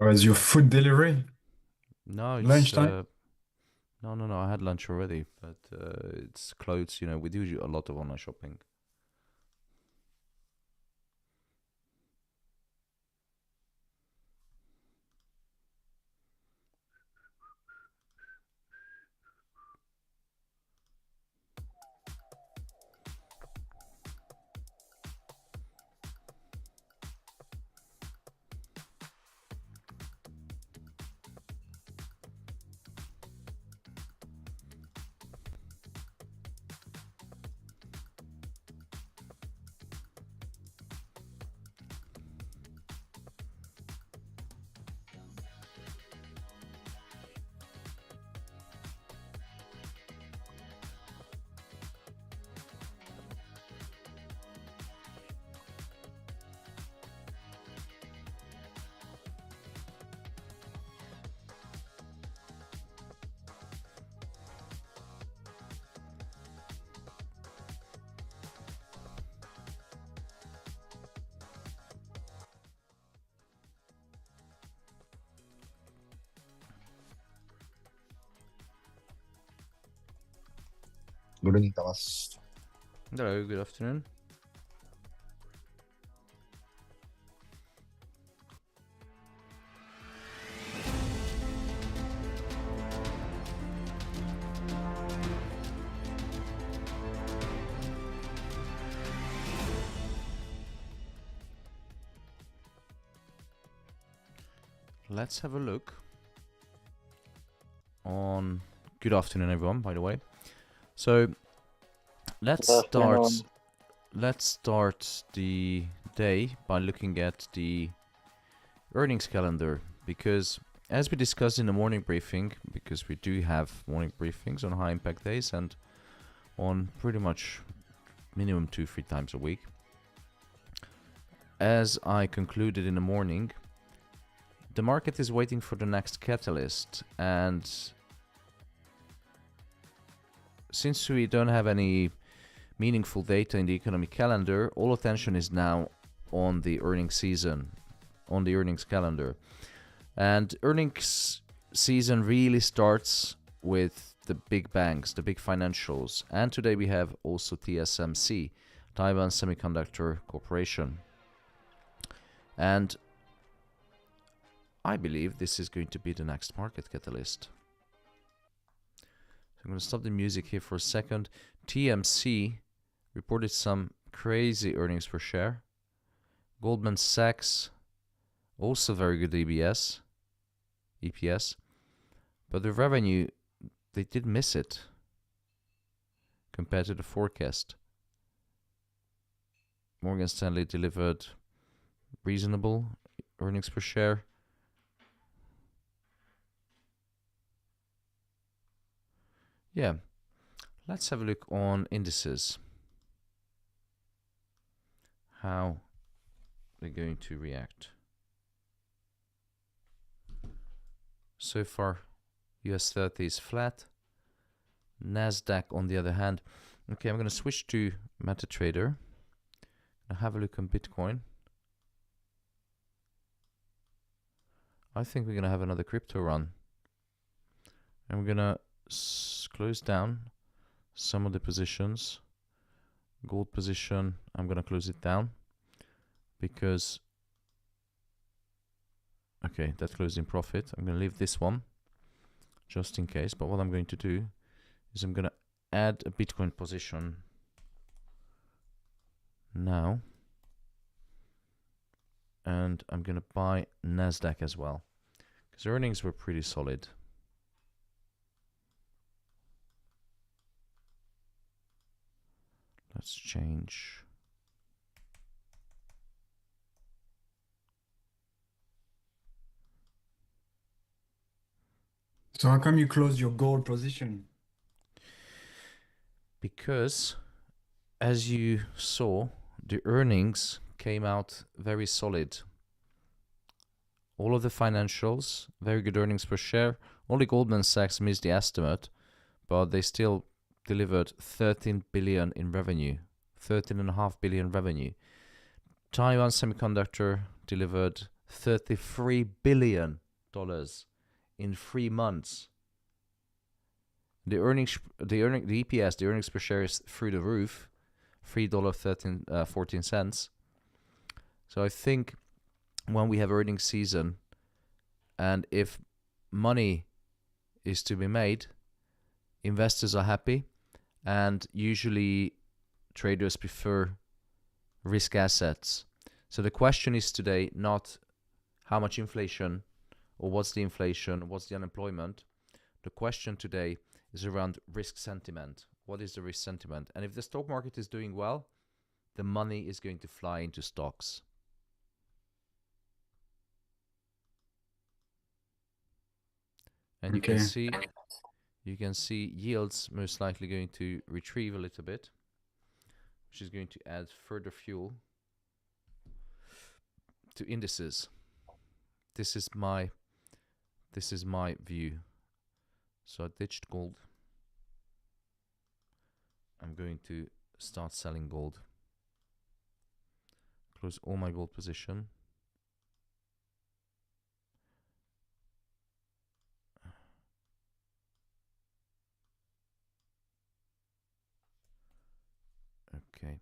Or is your food delivery No, it's lunchtime? no. I had lunch already, but it's clothes. We do a lot of online shopping. Good evening, Thomas. Hello, good afternoon. Let's have a look on. Good afternoon, everyone. By the way, so let's Good start. afternoon. Let's start the day by looking at the earnings calendar, because as we discussed in the morning briefing, because we do have morning briefings on high impact days and on pretty much minimum 2-3 times a week. As I concluded in the morning, the market is waiting for the next catalyst, and since we don't have any meaningful data in the economic calendar, all attention is now on the earnings season, on the earnings calendar. And earnings season really starts with the big banks, the big financials. And today we have also TSMC, Taiwan Semiconductor Corporation. And I believe this is going to be the next market catalyst. So I'm going to stop the music here for a second. TMC reported some crazy earnings per share. Goldman Sachs, also very good EPS, but the revenue, they did miss it compared to the forecast. Morgan Stanley delivered reasonable earnings per share. Yeah, let's have a look on indices. How they're going to react. So far, US 30 is flat. NASDAQ on the other hand. Okay, I'm going to switch to MetaTrader. I'll have a look on Bitcoin. I think we're going to have another crypto run. And we're going to close down some of the positions. Gold position, I'm going to close it down because, okay, that closed in profit. I'm going to leave this one just in case. But what I'm going to do is I'm going to add a Bitcoin position now. And I'm going to buy NASDAQ as well, because earnings were pretty solid. Let's change. So how come you closed your gold position? Because, as you saw, the earnings came out very solid. All of the financials, very good earnings per share. Only Goldman Sachs missed the estimate, but they still delivered 13 billion in revenue, 13.5 billion revenue. Taiwan Semiconductor delivered $33 billion in 3 months. The EPS, the earnings per share is through the roof, $3.14. So I think when we have earnings season, and if money is to be made, investors are happy, and usually traders prefer risk assets. So the question is today not how much inflation, or what's the inflation, what's the unemployment. The question today is around risk sentiment. What is the risk sentiment? And if the stock market is doing well, the money is going to fly into stocks. And you can see yields most likely going to retrieve a little bit, which is going to add further fuel to indices. This is my view. So I ditched gold. I'm going to start selling gold. Close all my gold position. Okay,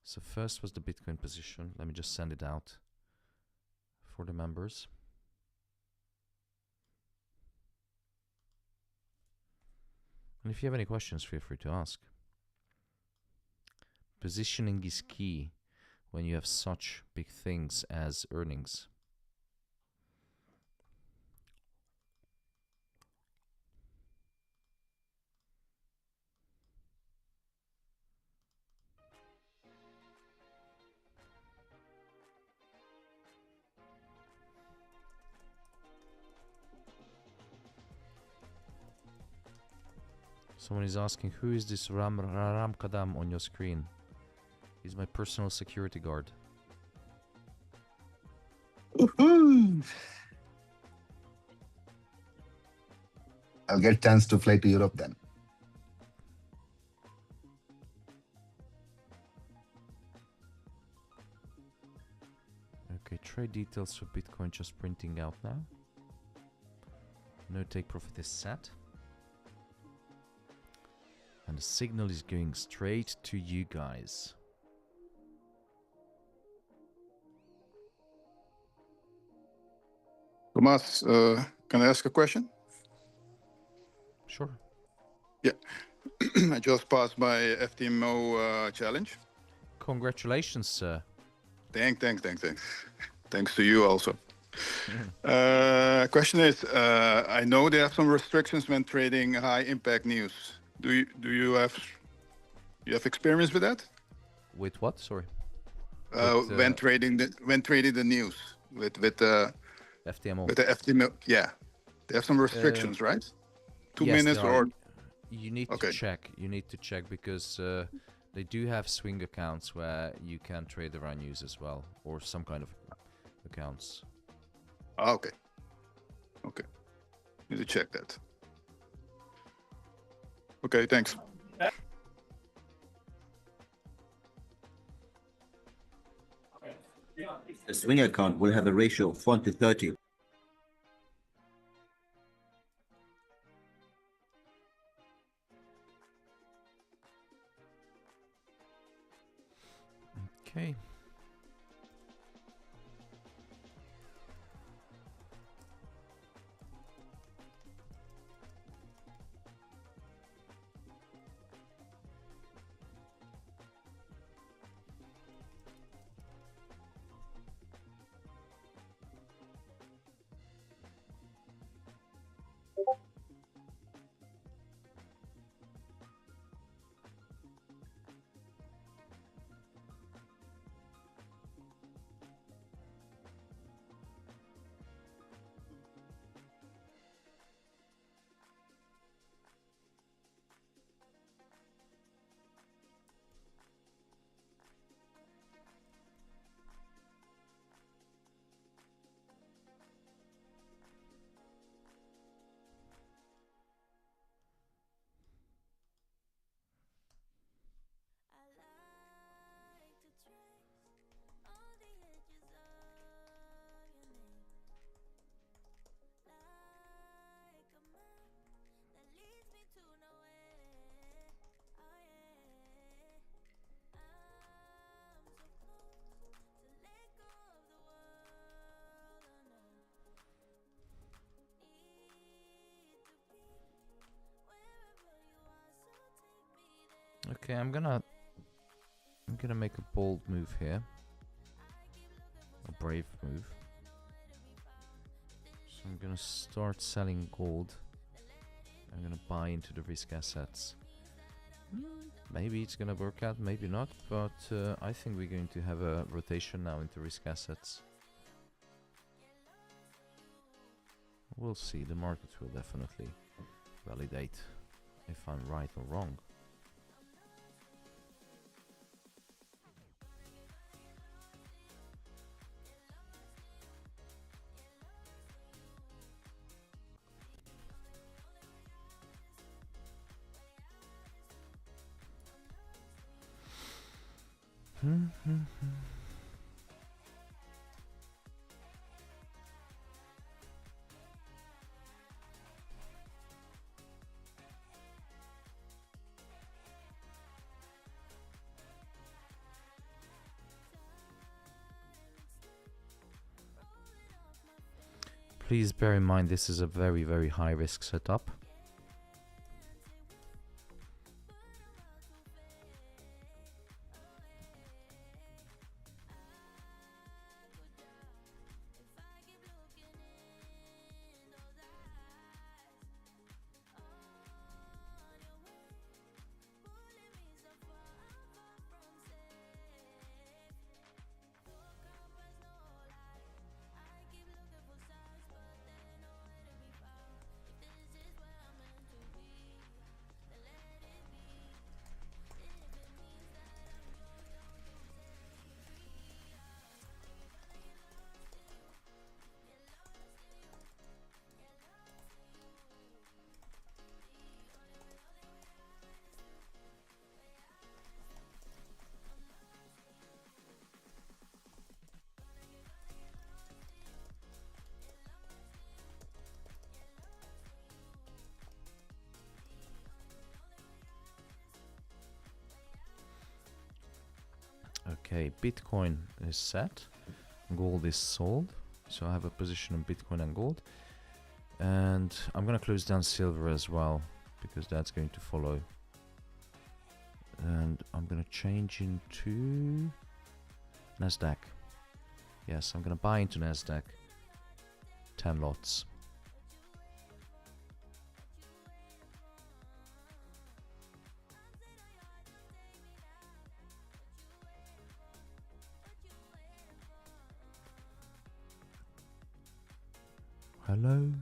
so first was the Bitcoin position. Let me just send it out for the members. And if you have any questions, feel free to ask. Positioning is key when you have such big things as earnings. Someone is asking, who is this Ram Kadam on your screen? He's my personal security guard. Woohoo! I'll get a chance to fly to Europe then. Okay, trade details for Bitcoin just printing out now. No take profit is set. And the signal is going straight to you guys. Thomas, can I ask a question? Sure. Yeah. I just passed my FTMO challenge. Congratulations, sir. Thanks. Thanks to you also. Question is, I know they have some restrictions when trading high impact news. Do you have experience with that? With what? Sorry. When trading the news with FTMO. With the FTMO, yeah. They have some restrictions, right? 2 yes, minutes or... You need to check. You need to check because they do have swing accounts where you can trade around news as well, or some kind of accounts. Ah, okay. Need to check that. Okay, thanks. A swing account will have a ratio of 1:30. Okay. Okay, I'm gonna make a bold move here. A brave move. So I'm gonna start selling gold. I'm gonna buy into the risk assets. Maybe it's gonna work out, maybe not, but I think we're going to have a rotation now into risk assets. We'll see, the market will definitely validate if I'm right or wrong. Please bear in mind this is a very, very high risk setup. Okay, Bitcoin is set, gold is sold, so I have a position in Bitcoin and gold, and I'm gonna close down silver as well because that's going to follow, and I'm gonna change into NASDAQ. Yes, I'm gonna buy into NASDAQ 10 lots. Hello?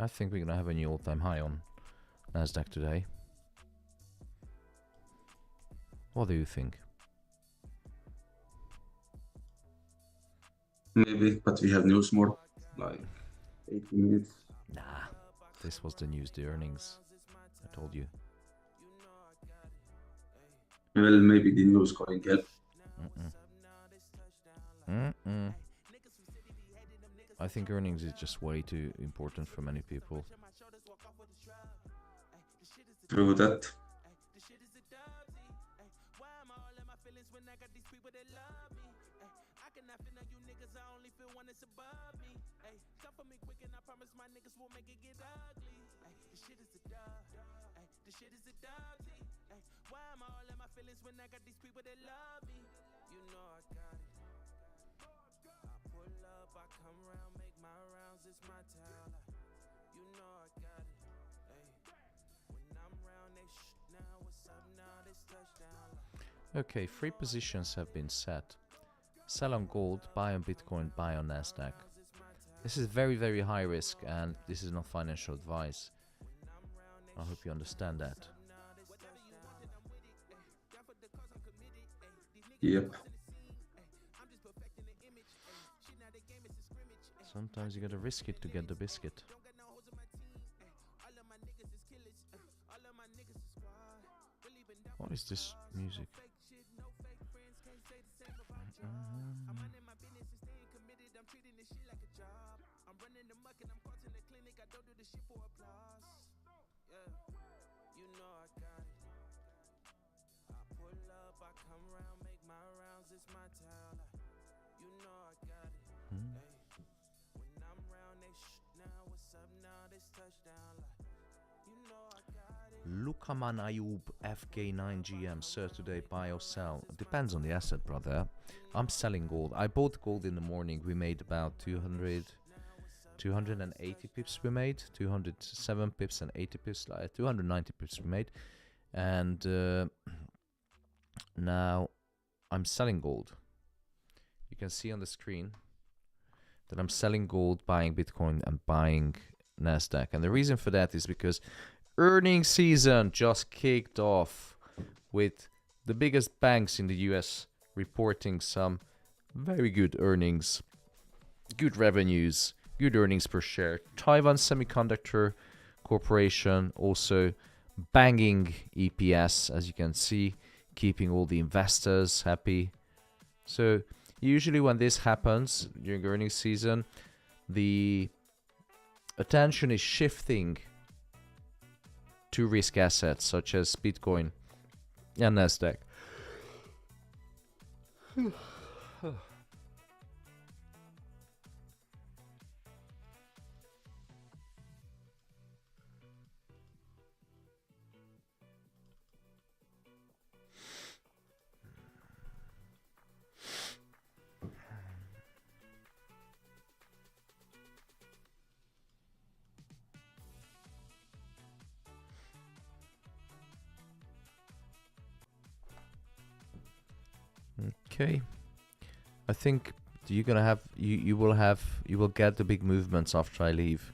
I think we're gonna have a new all-time high on NASDAQ today. What do you think? Maybe, but we have news more, like 80 minutes. Nah, this was the news, the earnings. I told you. Well, maybe the news going help. I think earnings is just way too important for many people. True that. Okay, 3 positions have been set. Sell on gold, buy on Bitcoin, buy on NASDAQ. This is very, very high risk, and this is not financial advice. I hope you understand that. Yep. Sometimes you gotta risk it to get the biscuit. What is this music? Lukaman Ayub FK9GM, sir, today buy or sell? Depends on the asset, brother. I'm selling gold. I bought gold in the morning. We made about 280 pips we made. 207 pips and 80 pips. 290 pips we made. And now I'm selling gold. You can see on the screen that I'm selling gold, buying Bitcoin, and buying NASDAQ. And the reason for that is because earnings season just kicked off with the biggest banks in the US reporting some very good earnings, good revenues, good earnings per share. Taiwan Semiconductor Corporation also banging EPS, as you can see, keeping all the investors happy. So usually when this happens during earnings season, the attention is shifting to risk assets such as Bitcoin and NASDAQ. Okay, I think you will get the big movements after I leave,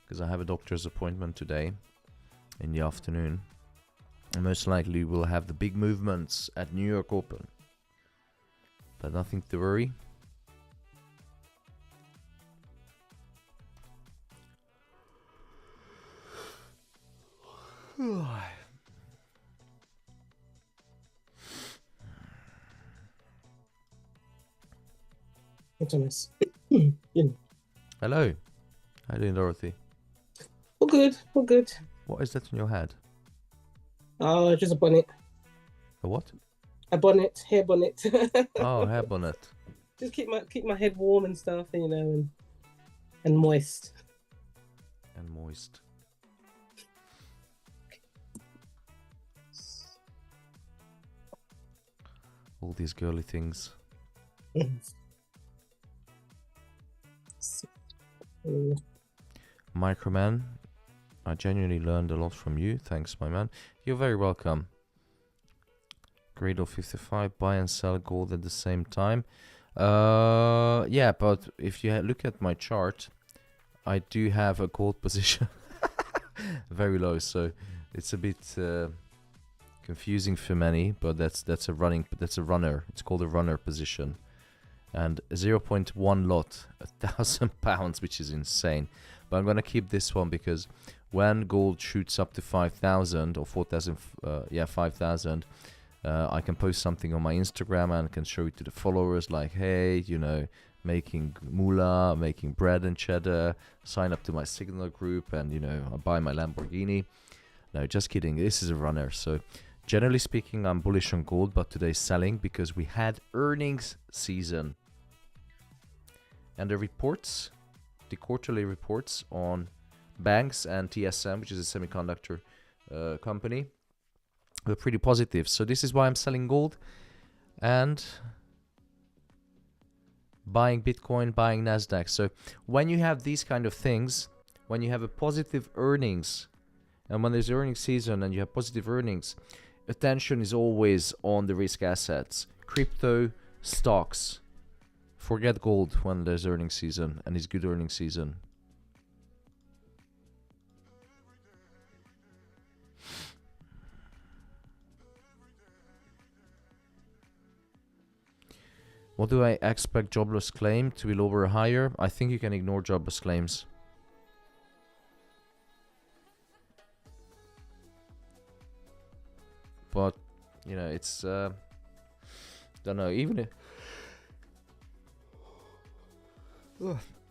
because I have a doctor's appointment today in the afternoon, and most likely we'll have the big movements at New York Open, but nothing to worry. Thomas. Hello, how you doing, Dorothy? All good, all good. What is that on your head? Just a bonnet. A what? A bonnet, hair bonnet. Oh, hair bonnet. Just keep my head warm and stuff, and moist. And moist. All these girly things. Microman, I genuinely learned a lot from you. Thanks, my man. You're very welcome. Gradle 55, buy and sell gold at the same time. Yeah, but if you look at my chart, I do have a gold position very low, so it's a bit confusing for many. But that's a runner. It's called a runner position. And 0.1 lot, £1,000, which is insane. But I'm gonna keep this one because when gold shoots up to 5,000 or 4,000, 5,000, I can post something on my Instagram and can show it to the followers, like, hey, making moolah, making bread and cheddar, sign up to my Signal group, and I buy my Lamborghini. No, just kidding. This is a runner. So generally speaking, I'm bullish on gold, but today's selling because we had earnings season. And the reports, the quarterly reports on banks and TSM, which is a semiconductor company, were pretty positive. So this is why I'm selling gold and buying Bitcoin, buying NASDAQ. So when you have these kind of things, when you have a positive earnings, and when there's earnings season and you have positive earnings, attention is always on the risk assets, crypto, stocks. Forget gold when there's earnings season and it's good earnings season. What do I expect jobless claim to be lower or higher? I think you can ignore jobless claims. But, it's, don't know, even if,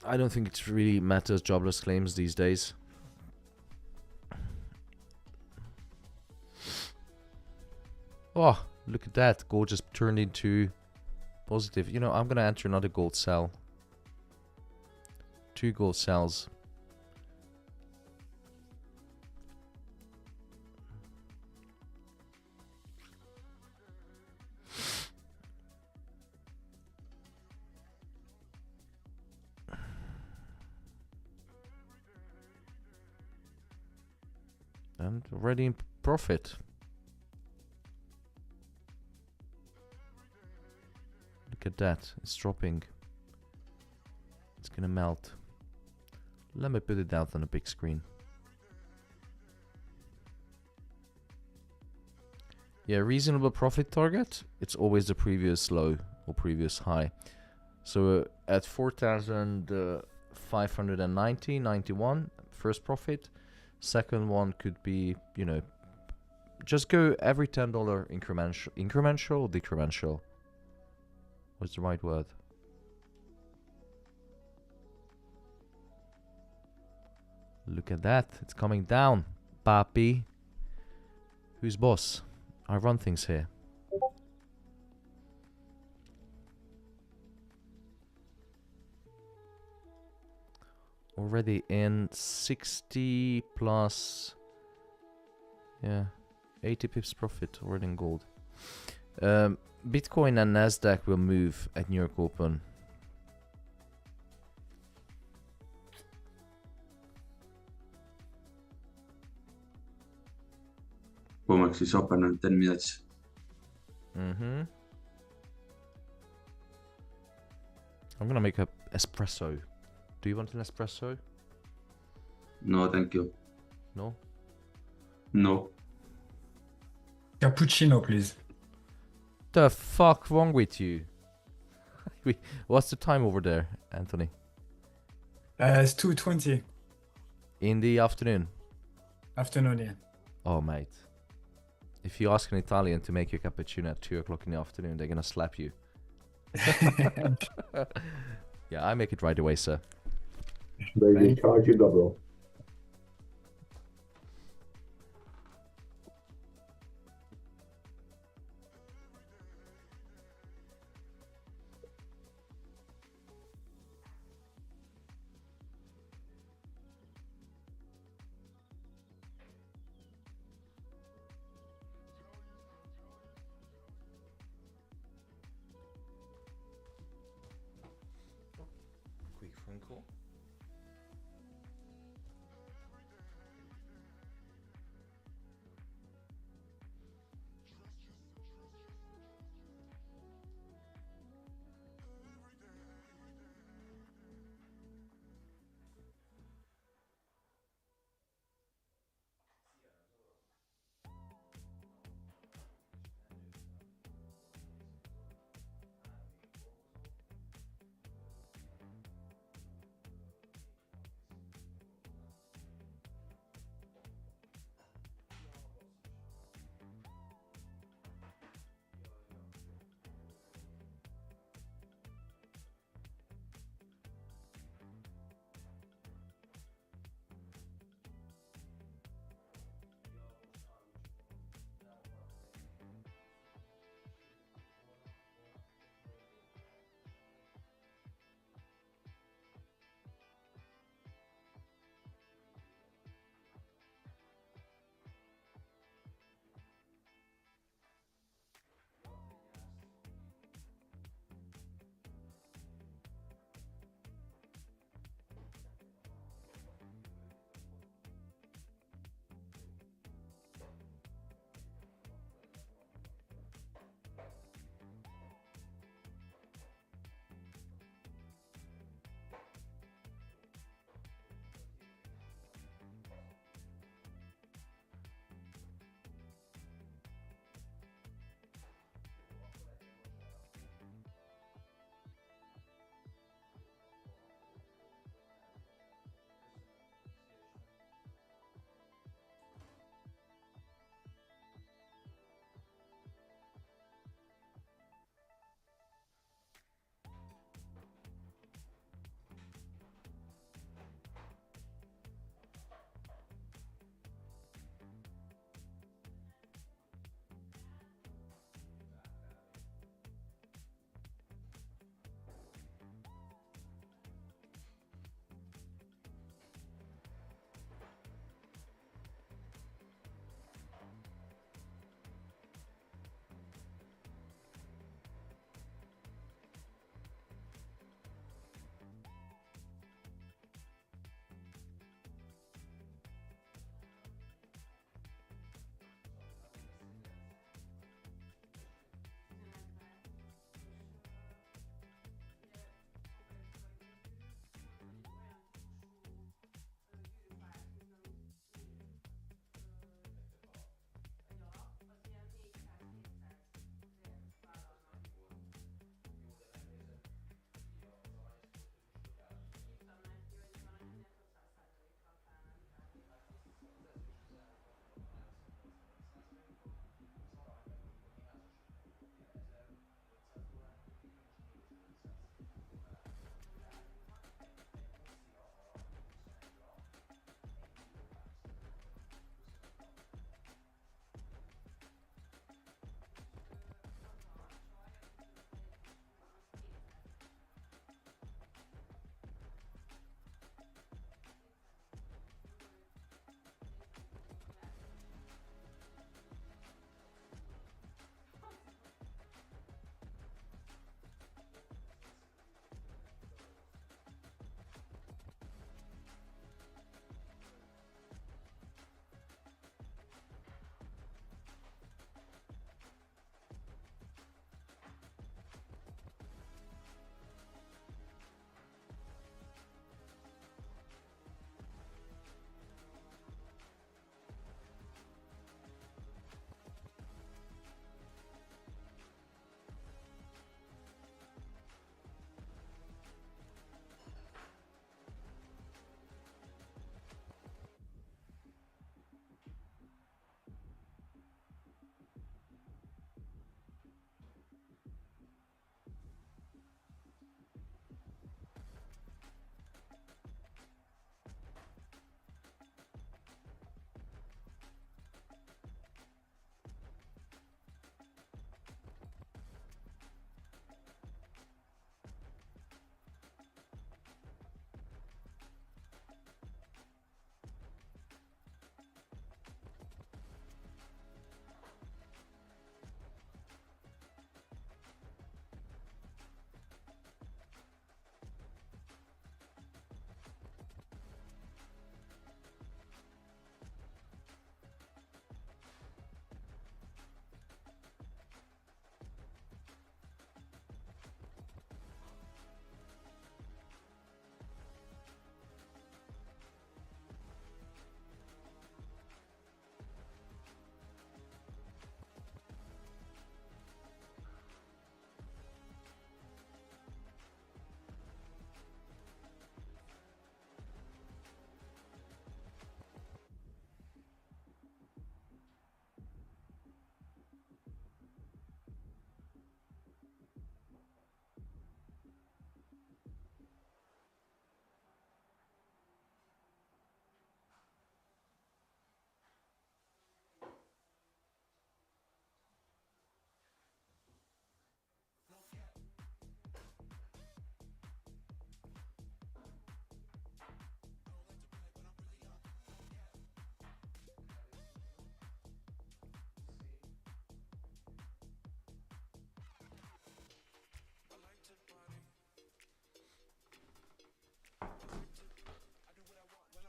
I don't think it really matters, jobless claims these days. Oh, look at that. Gold just turned into positive. You know, I'm going to enter another gold sell. 2 gold sells. And already in profit. Look at that. It's dropping. It's gonna melt. Let me put it out on a big screen. Yeah, reasonable profit target. It's always the previous low or previous high. So at 4,590, 91, first profit. Second one could be, you know, just go every $10 incremental or decremental. What's the right word? Look at that. It's coming down. Papi. Who's boss? I run things here. Already in 60 plus. Yeah. 80 pips profit already in gold. Bitcoin and NASDAQ will move at New York Open. Comex is open in 10 minutes. Mm-hmm. I'm gonna make a espresso. Do you want an espresso? No, thank you. No? No. Cappuccino, please. The fuck wrong with you? What's the time over there, Anthony? It's 2:20 In the afternoon? afternoon, yeah. Oh, mate. If you ask an Italian to make you a cappuccino at 2 o'clock in the afternoon, they're gonna slap you. Yeah, I make it right away, sir. They charge you double. Quick phone call.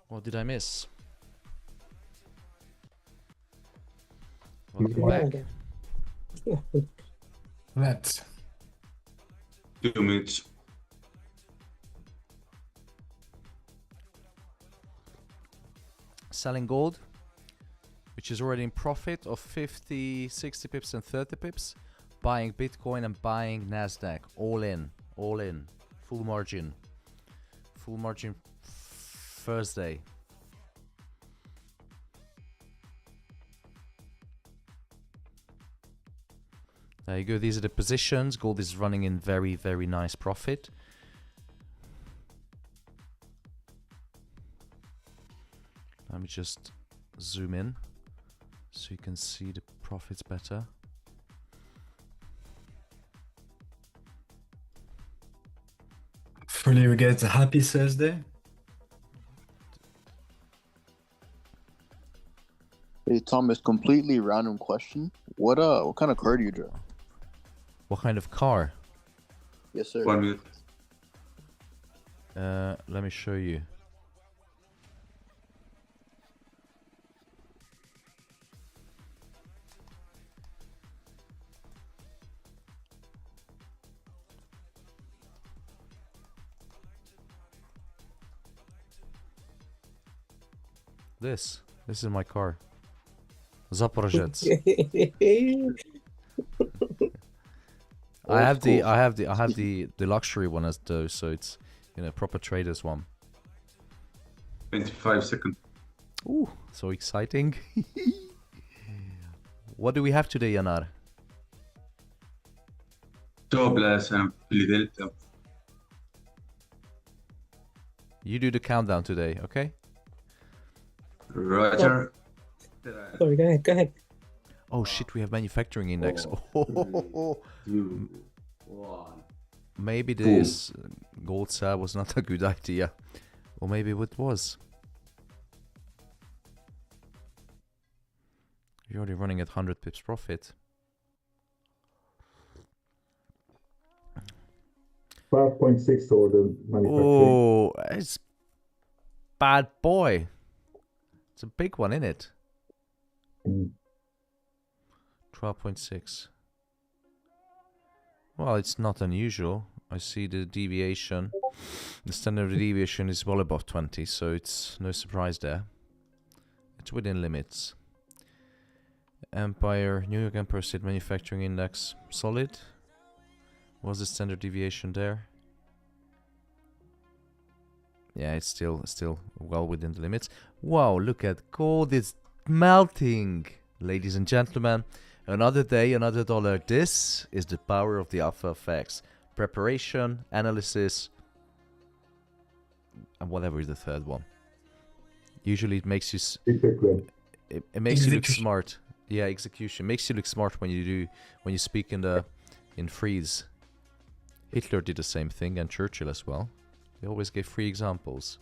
What did I miss? Welcome back. Flat. 2 minutes. Selling gold, which is already in profit of 50, 60 pips and 30 pips. Buying Bitcoin and buying NASDAQ. All in. All in. Full margin. Full margin Thursday. There you go. These are the positions. Gold is running in very, very nice profit. Let me just zoom in so you can see the profits better. Hopefully we get a happy Thursday. Hey Thomas, completely random question. What kind of car do you drive? What kind of car? Yes, sir. 1 minute. Let me show you. This is my car. Zaporozhets. I have the luxury one as though, so it's, you know, proper traders one. 25 seconds. Ooh, so exciting. What do we have today, Yanar? Jobless and Philadelphia. You do the countdown today, okay? Roger. Sorry, go ahead, go ahead. Oh shit, we have manufacturing index. Two, one. Maybe this gold sell was not a good idea. Or maybe it was. You're already running at 100 pips profit. 5.6 or the manufacturing. Oh, it's bad boy. It's a big one, isn't it? 12.6. Well, it's not unusual. I see the deviation. The standard deviation is well above 20, so it's no surprise there. It's within limits. Empire, New York Empire State Manufacturing Index, solid. What's the standard deviation there? Yeah, it's still well within the limits. Wow, look at gold, it's melting. Ladies and gentlemen, another day, another dollar. This is the power of the Alpha effects. Preparation, analysis, and whatever is the third one. Usually it makes you it makes you look smart. Yeah, execution makes you look smart when you speak in freeze. Hitler did the same thing, and Churchill as well. They always gave free examples.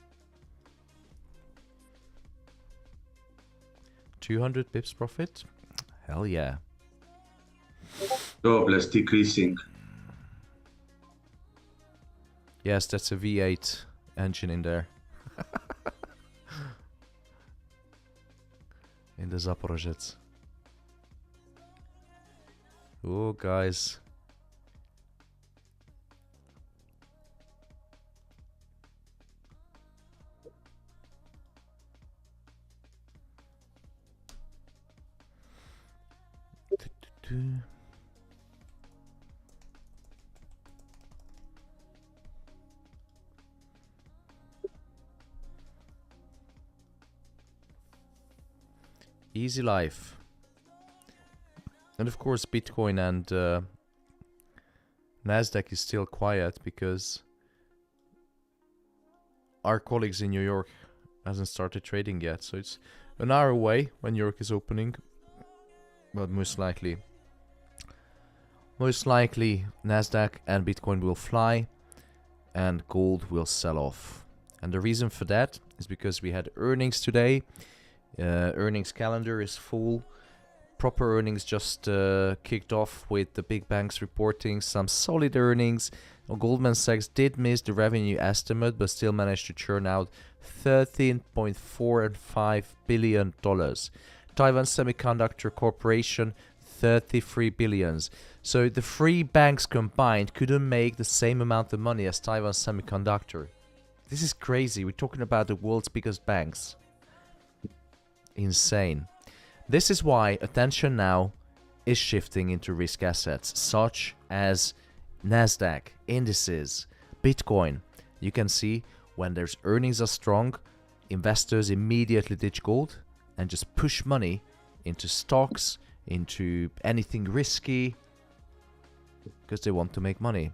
200 pips profit? Hell yeah. Jobless decreasing. Yes, that's a V8 engine in there. In the Zaporozhets. Oh, guys. Easy life. And of course Bitcoin and NASDAQ is still quiet because our colleagues in New York hasn't started trading yet. So it's an hour away when New York is opening. But most likely NASDAQ and Bitcoin will fly and gold will sell off. And the reason for that is because we had earnings today. Earnings calendar is full. proper earnings just kicked off with the big banks reporting some solid earnings. Goldman Sachs did miss the revenue estimate, but still managed to churn out $13.45 billion. Taiwan Semiconductor Corporation, 33 billions. So the three banks combined couldn't make the same amount of money as Taiwan Semiconductor. This is crazy. We're talking about the world's biggest banks. Insane. This is why attention now is shifting into risk assets, such as NASDAQ, indices, Bitcoin. You can see when there's earnings are strong, investors immediately ditch gold and just push money into stocks, into anything risky, because they want to make money.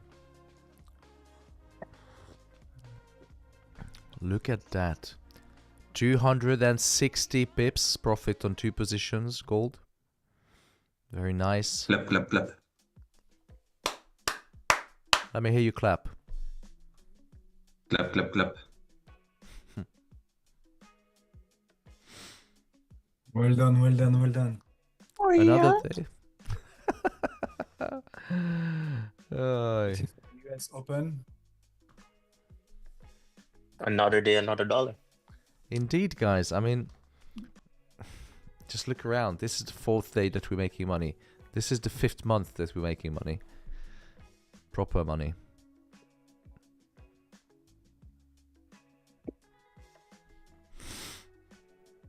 Look at that. 260 pips profit on 2 positions, gold. Very nice. Clap, clap, clap. Let me hear you clap. Clap, clap, clap. Well done, well done, well done. Another day. Ay. US Open. Another day, another dollar. Indeed, guys. I mean, just look around. This is the 4th day that we're making money. This is the 5th month that we're making money. Proper money.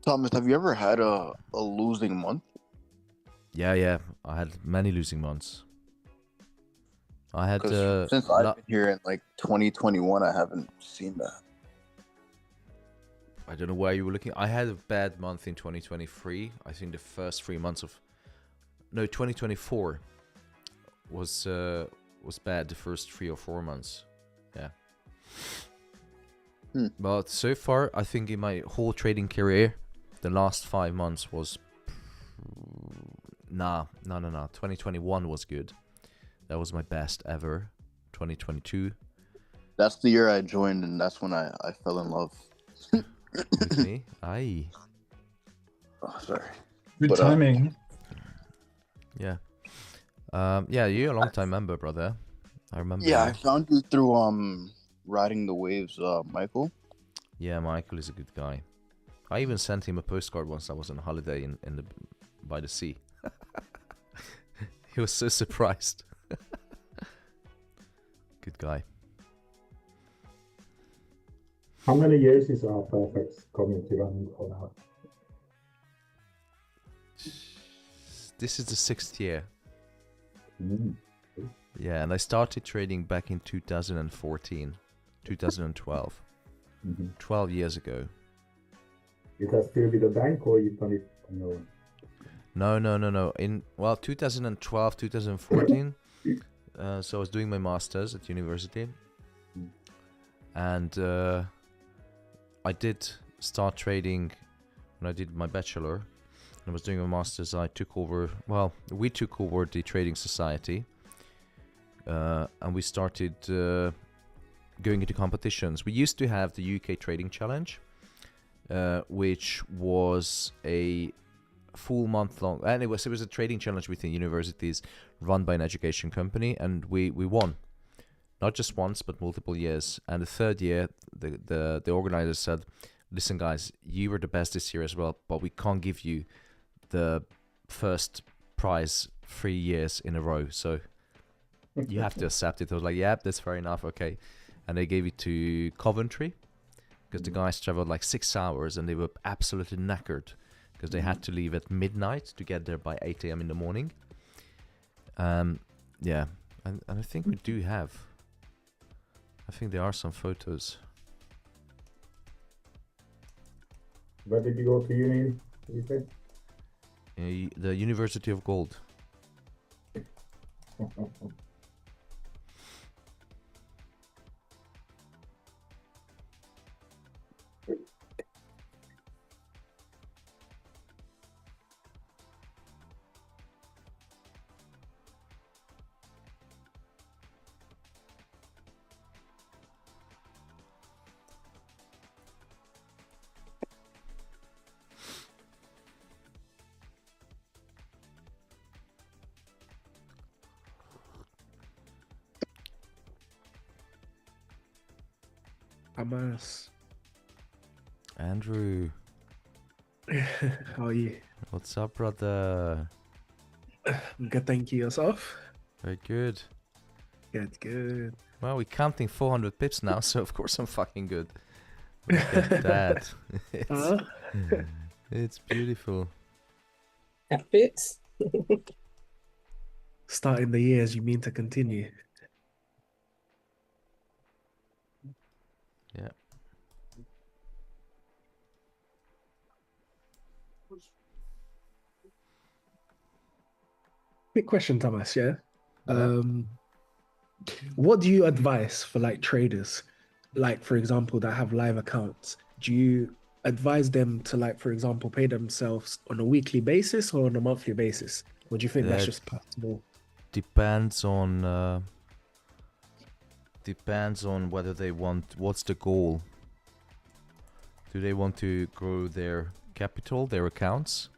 Thomas, have you ever had a losing month? Yeah. I had many losing months. I had 'Cause since I've been here in like 2021, I haven't seen that. I don't know where you were looking. I had a bad month in 2023. I think the first 3 months of 2024 was bad. The first 3 or 4 months, yeah. But so far, I think in my whole trading career, the last 5 months was no. 2021 was good. That was my best ever. 2022. That's the year I joined, and that's when I fell in love. With me. Aye. Oh, sorry. Good timing. Yeah. Yeah, you're a long time member, brother. I remember. Yeah, you. I found you through Riding the Waves, Michael. Yeah, Michael is a good guy. I even sent him a postcard once I was on holiday in the by the sea. He was so surprised. Good guy. How many years is our Perfect's community running for now? This is the 6th year. Mm. Yeah, and I started trading back in 2014, 2012. 12 years ago. Is that still with the bank or you done it on your own? No. In 2012, 2014. So I was doing my masters at university, and I did start trading when I did my bachelor. And I was doing my masters. I took over. Well, we took over the trading society, and we started going into competitions. We used to have the UK Trading Challenge, which was a full month long, and it was a trading challenge within universities run by an education company, and we won, not just once but multiple years. And the 3rd year, the organizers said, listen guys, you were the best this year as well, but we can't give you the first prize 3 years in a row, so you have to accept it. I was like, yeah, that's fair enough, okay. And they gave it to Coventry, because the guys traveled like 6 hours and they were absolutely knackered because they had to leave at midnight to get there by 8 a.m. in the morning. Yeah, and I think we do have. I think there are some photos. Where did you go to uni? Did you say? The University of Gold. Amas. Andrew, How are you? what's up, brother? I'm good, thank you. Yourself? Very good. Good, good. Well, we're counting 400 pips now, so of course I'm fucking good. Look at that. It's beautiful. That fits. Starting the year as you mean to continue. Yeah. Quick question, Thomas, yeah? What do you advise for like traders, like for example, that have live accounts? Do you advise them to like, for example, pay themselves on a weekly basis or on a monthly basis? Or do you think that's That just possible? depends on whether they want, what's the goal. Do they want to grow their capital, their accounts?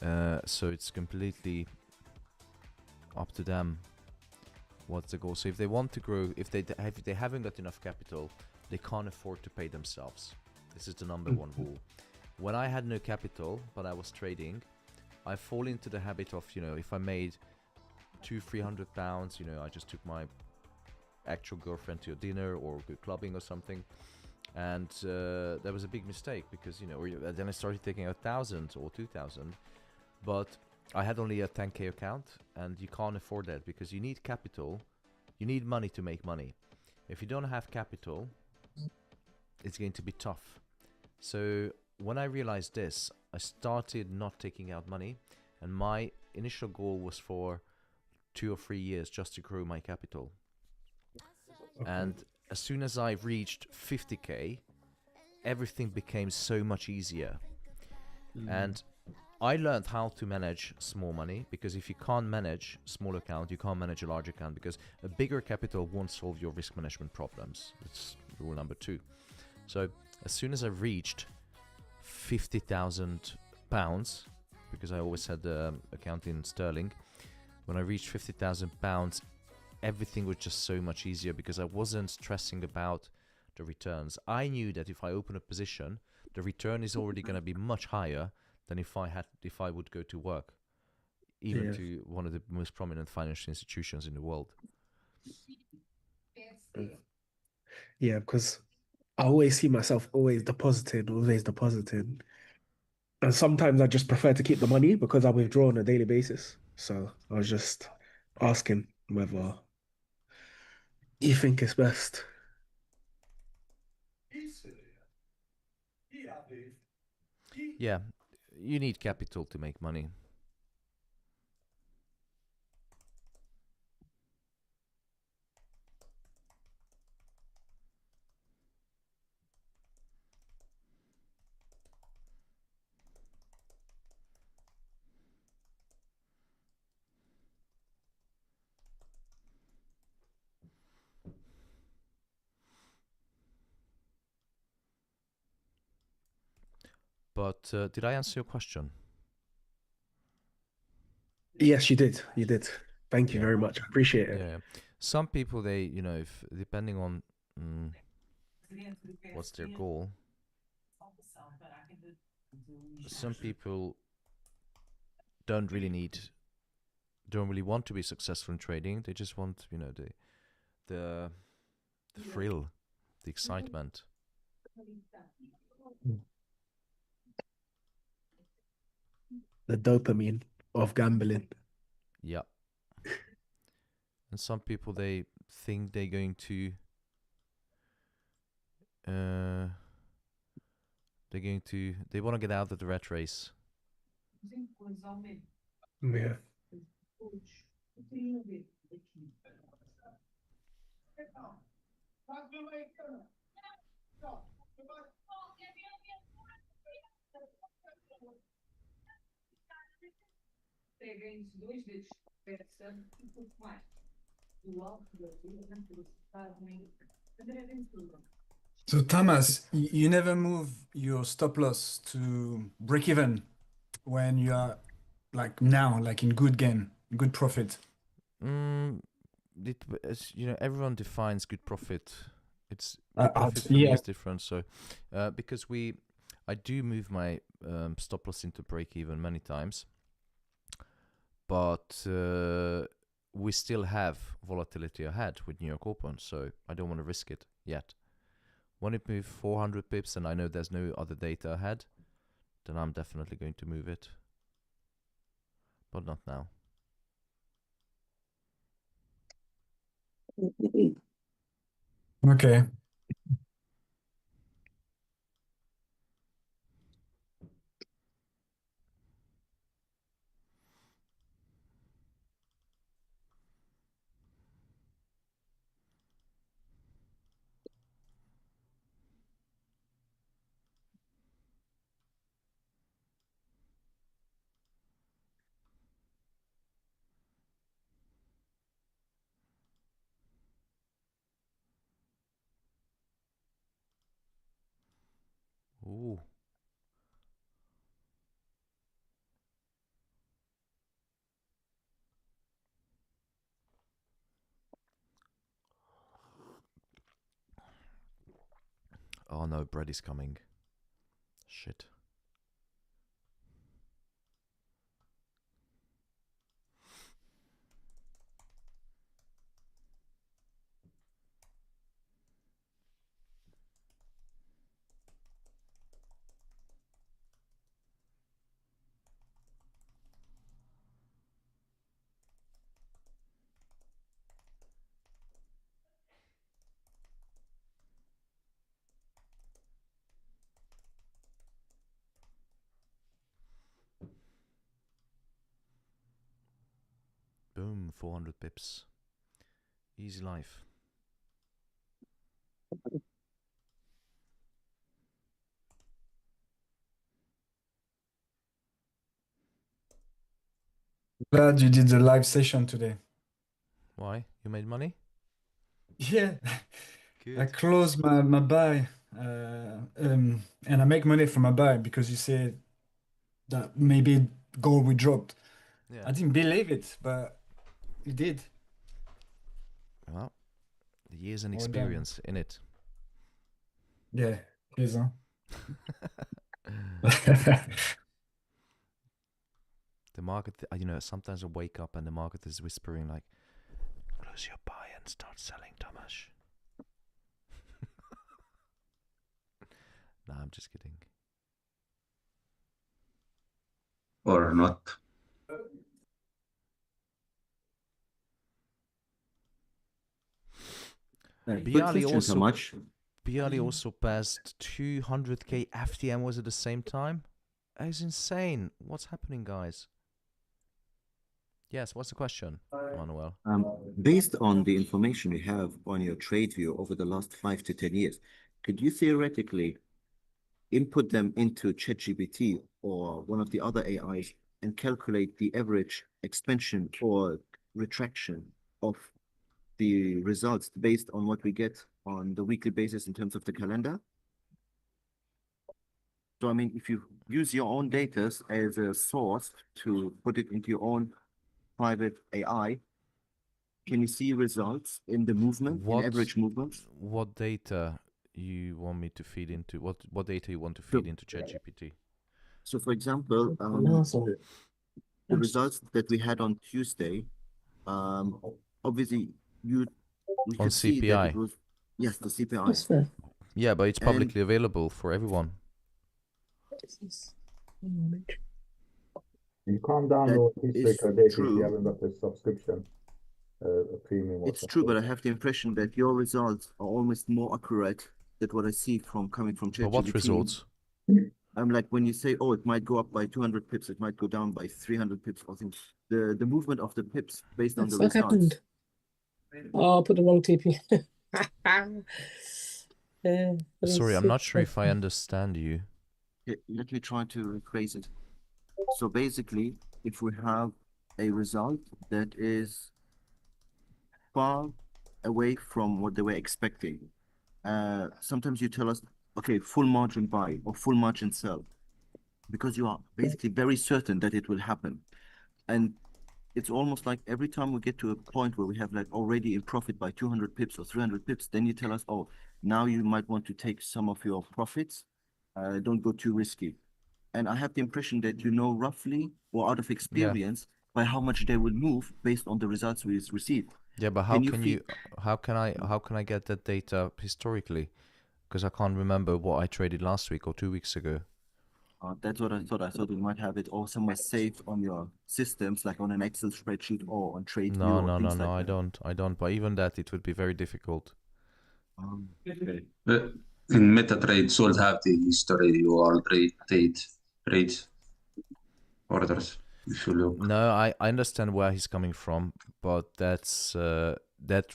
So it's completely up to them what's the goal. So if they want to grow, if they haven't got enough capital, they can't afford to pay themselves. This is the number one rule. When I had no capital but I was trading, I fall into the habit of, you know, if I made £200-300, you know, I just took my actual girlfriend to a dinner or go clubbing or something, and that was a big mistake because, you know, then I started taking 1,000 or 2,000, but I had only a 10k account, and you can't afford that because you need capital. You need money to make money. If you don't have capital, it's going to be tough. So when I realized this, I started not taking out money, and my initial goal was for 2 or 3 years just to grow my capital. And as soon as I reached 50k, everything became so much easier. And I learned how to manage small money, because if you can't manage small account, you can't manage a large account, because a bigger capital won't solve your risk management problems. It's rule number 2. So as soon as I reached £50,000, because I always had the account in sterling, when I reached £50,000, everything was just so much easier because I wasn't stressing about the returns. I knew that if I open a position, the return is already going to be much higher than if I would go to work, even to one of the most prominent financial institutions in the world. Yeah, because I always see myself always depositing. And sometimes I just prefer to keep the money because I withdraw on a daily basis. So I was just asking whether you think it's best. Yeah, you need capital to make money. But did I answer your question? Yes, you did. You did. Thank you very much. I appreciate it. Yeah. Some people, they, you know, if depending on what's their goal, some people don't really want to be successful in trading. They just want, you know, the thrill, the excitement. The dopamine of gambling. Yeah. And some people, they think they're going to they want to get out of the rat race. Yeah. So Thomas, you never move your stop loss to break even when you are like now, like in good gain, good profit. You know, everyone defines good profit It's the profit for me yeah. is different. So because I do move my stop loss into break even many times, but we still have volatility ahead with New York Open, so I don't want to risk it yet. When it moves 400 pips and I know there's no other data ahead, then I'm definitely going to move it, but not now. Okay. Ooh. Oh no, bread is coming. Shit. Boom, 400 pips. Easy life. Glad you did the live session today. Why? You made money? Yeah. Good. I closed my buy, and I make money from my buy because you said that maybe gold would drop. Yeah. I didn't believe it, but it did. Well, the years and Well done. experience in it. Yeah, please, huh? The market, sometimes I wake up and the market is whispering like, close your buy and start selling, Tomasz. Nah, I'm just kidding. Or not. Bialy also passed 200k FTM was at the same time. That is insane. What's happening, guys? Yes, what's the question, Manuel? Based on the information you have on your trade view over the last 5 to 10 years, could you theoretically input them into ChatGPT or one of the other AIs and calculate the average expansion or retraction of the results based on what we get on the weekly basis in terms of the calendar? So, I mean, if you use your own data as a source to put it into your own private AI, can you see results in the movement, in average movements? What data you want me to feed into? What data you want to feed into ChatGPT? So, for example, the results that we had on Tuesday, obviously we on could see that CPI. it was, yes, the CPI. Yeah, but it's publicly available for everyone. You can't download historical data if you haven't got a subscription, a premium. It's true, but I have the impression that your results are almost more accurate than what I see coming from ChatGPT. But what results? I'm like, when you say, oh, it might go up by 200 pips, it might go down by 300 pips or things. The movement of the pips based on the results. What happened? Oh, I put the wrong TP. Sorry, I'm not sure if I understand you. Let me try to rephrase it. So basically, if we have a result that is far away from what they were expecting, sometimes you tell us, okay, full margin buy or full margin sell, because you are basically very certain that it will happen. And it's almost like every time we get to a point where we have like already in profit by 200 pips or 300 pips, then you tell us, oh, now you might want to take some of your profits. Don't go too risky. And I have the impression that you know roughly or out of experience by how much they will move based on the results we receive. Yeah, but how can I get that data historically? Because I can't remember what I traded last week or 2 weeks ago. That's what I thought. I thought we might have it all somewhere saved on your systems, like on an Excel spreadsheet or on TradeView. No, I don't. But even that, it would be very difficult. Okay. In MetaTrade should have the history you already trade orders. If you look. No, I understand where he's coming from, but that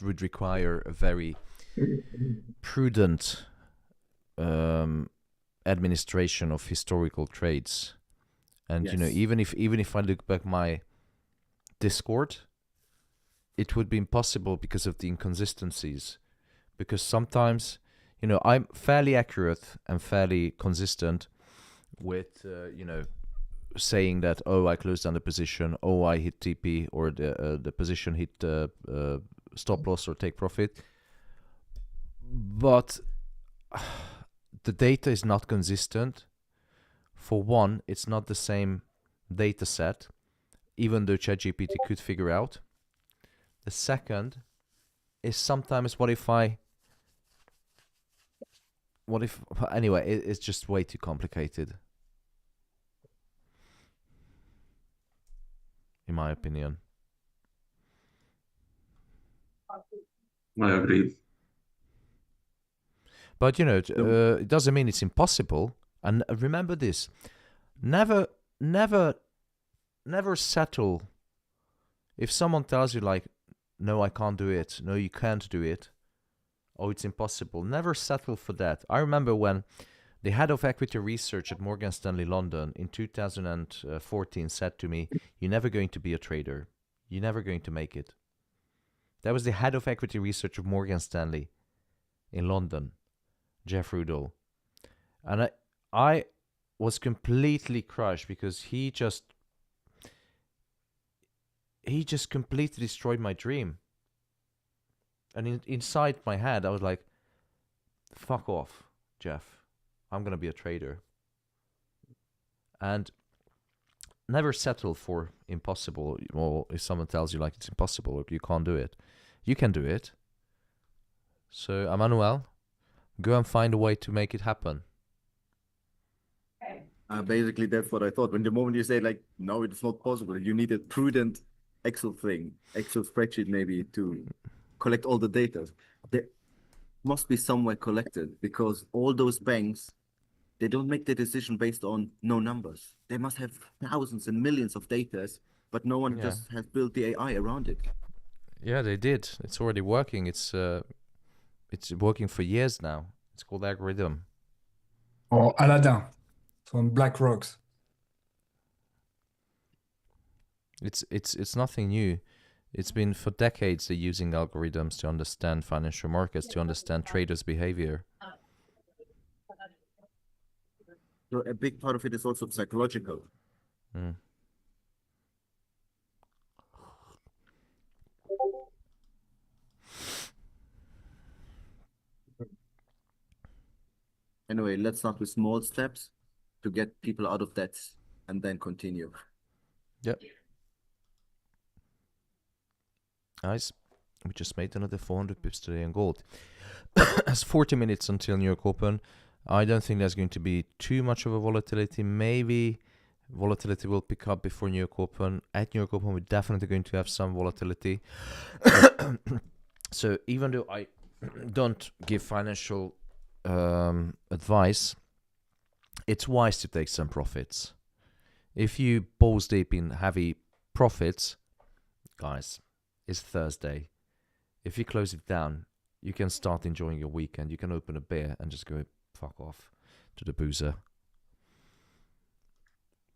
would require a very prudent administration of historical trades. And you know, even if I look back my Discord, it would be impossible because of the inconsistencies. Because sometimes, you know, I'm fairly accurate and fairly consistent with you know, saying that, oh, I closed down the position, oh, I hit TP, or the position hit stop loss or take profit. But the data is not consistent. For one, it's not the same data set, even though ChatGPT could figure out. The second is sometimes anyway, it's just way too complicated, in my opinion. I agree. But you know, it doesn't mean it's impossible. And remember this: never settle. If someone tells you like, "No, I can't do it. No, you can't do it. Oh, it's impossible." Never settle for that. I remember when the head of equity research at Morgan Stanley London in 2014 said to me, "You're never going to be a trader. You're never going to make it." That was the head of equity research of Morgan Stanley in London, Jeff Rudall. And I was completely crushed because he just completely destroyed my dream. And inside my head, I was like, fuck off, Jeff. I'm going to be a trader. And never settle for impossible. Or if someone tells you like it's impossible, you can't do it. You can do it. So, Emmanuel, go and find a way to make it happen. Basically, that's what I thought. When the moment you say like, no, it's not possible, you need a prudent Excel spreadsheet maybe to collect all the data. There must be somewhere collected because all those banks, they don't make the decision based on no numbers. They must have thousands and millions of data, but no one just has built the AI around it. Yeah, they did. It's already working. It's working for years now. It's called algorithm. Or Aladdin from BlackRock. It's nothing new. It's been for decades they're using algorithms to understand financial markets, to understand traders' behavior. So a big part of it is also psychological. Mm. Anyway, let's start with small steps to get people out of debt and then continue. Yep. Guys, we just made another 400 pips today on gold. It's 40 minutes until New York Open. I don't think there's going to be too much of a volatility. Maybe volatility will pick up before New York Open. At New York Open, we're definitely going to have some volatility. So even though I don't give financial advice, it's wise to take some profits. If you balls deep in heavy profits, guys, it's Thursday. If you close it down, you can start enjoying your weekend. You can open a beer and just go fuck off to the boozer.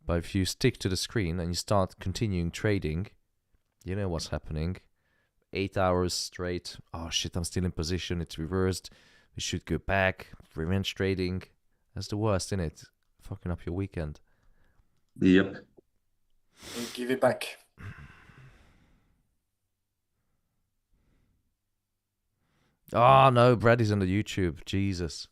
But if you stick to the screen and you start continuing trading, you know what's happening. 8 hours straight. Oh shit, I'm still in position. It's reversed. We should go back. Revenge trading. That's the worst, isn't it? Fucking up your weekend. Yep. Give it back. Oh no, Brad is on the YouTube. Jesus.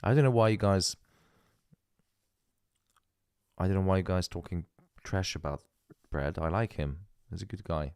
I don't know why you guys talking trash about Brad. I like him. He's a good guy.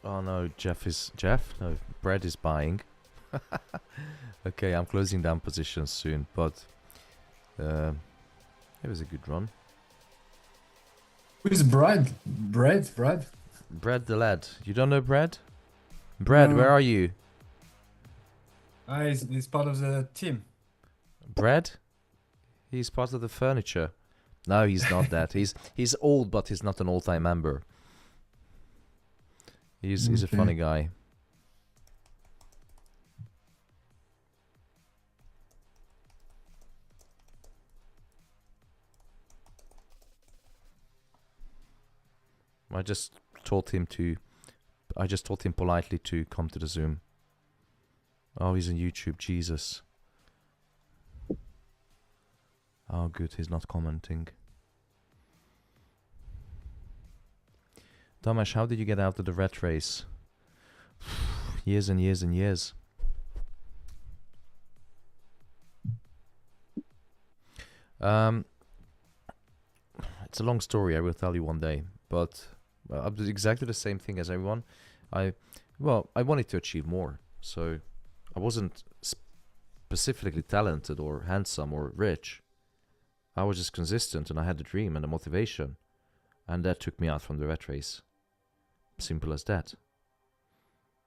Oh no, No, Brad is buying. Okay, I'm closing down positions soon, but it was a good run. Who is Brad? Brad? Brad the lad. You don't know Brad? Brad, No. where are you? He's part of the team. Brad? He's part of the furniture. No, he's not that. He's old, but he's not an all-time member. He's a funny guy. I just told him politely to come to the Zoom. Oh, he's on YouTube. Jesus. Oh, good. He's not commenting. Tomasz, how did you get out of the rat race? Years and years and years. It's a long story. I will tell you one day. But I did exactly the same thing as everyone. I wanted to achieve more. So I wasn't specifically talented or handsome or rich. I was just consistent, and I had a dream and a motivation. And that took me out from the rat race. Simple as that.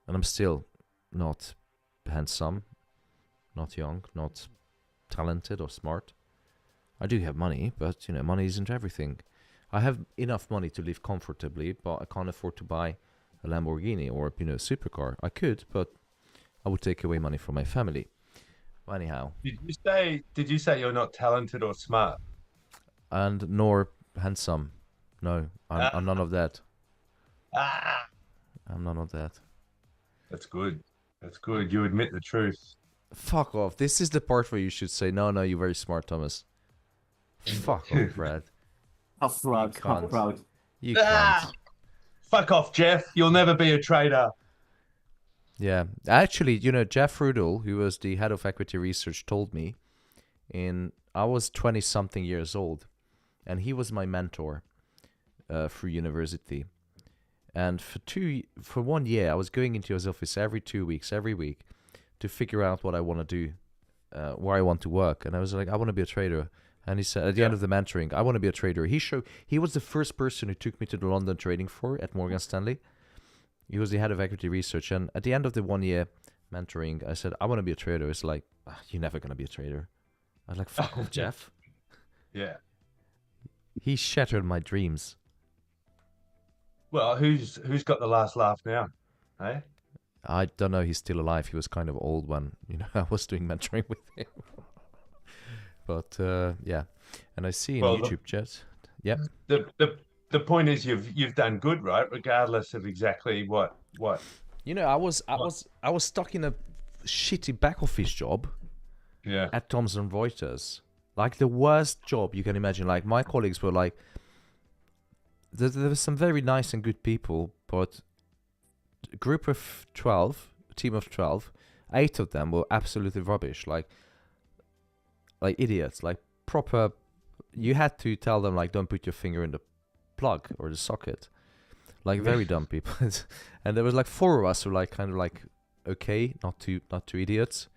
And I'm still not handsome, not young, not talented or smart. I do have money, but money isn't everything. I have enough money to live comfortably, but I can't afford to buy a Lamborghini or a supercar. I could, but I would take away money from my family. Anyhow. Did you say you're not talented or smart? And nor handsome. No, I'm none of that. I'm none of that. That's good. That's good. You admit the truth. Fuck off. This is the part where you should say, no, you're very smart, Thomas. Fuck off, Brad. Tough crowd. You can't. Fuck off, Jeff. You'll never be a trader. Yeah. Actually, Jeff Rudel, who was the head of equity research, told me I was 20-something years old, and he was my mentor through university. And for 1 year, I was going into his office every 2 weeks, every week, to figure out what I want to do, where I want to work. And I was like, I want to be a trader. And he said, at the end of the mentoring, I want to be a trader. He was the first person who took me to the London trading floor at Morgan Stanley. He was the head of equity research. And at the end of the 1 year mentoring, I said, I want to be a trader. It's like, you're never going to be a trader. I was like, fuck off, Jeff. Yeah. He shattered my dreams. Well, who's got the last laugh now? Hey? I don't know. He's still alive. He was kind of old when I was doing mentoring with him. But yeah, and I see in YouTube chat. Yeah. The point is you've done good, right? Regardless of exactly what. I was stuck in a shitty back office job. Yeah. At Thomson Reuters, like the worst job you can imagine. Like my colleagues were like, there were some very nice and good people, but a group of 12, a team of 12, 8 of them were absolutely rubbish, like idiots, like proper. You had to tell them like, don't put your finger in the plug or the socket, like very dumb people. And there was like 4 of us who like kind of like okay, not too idiots.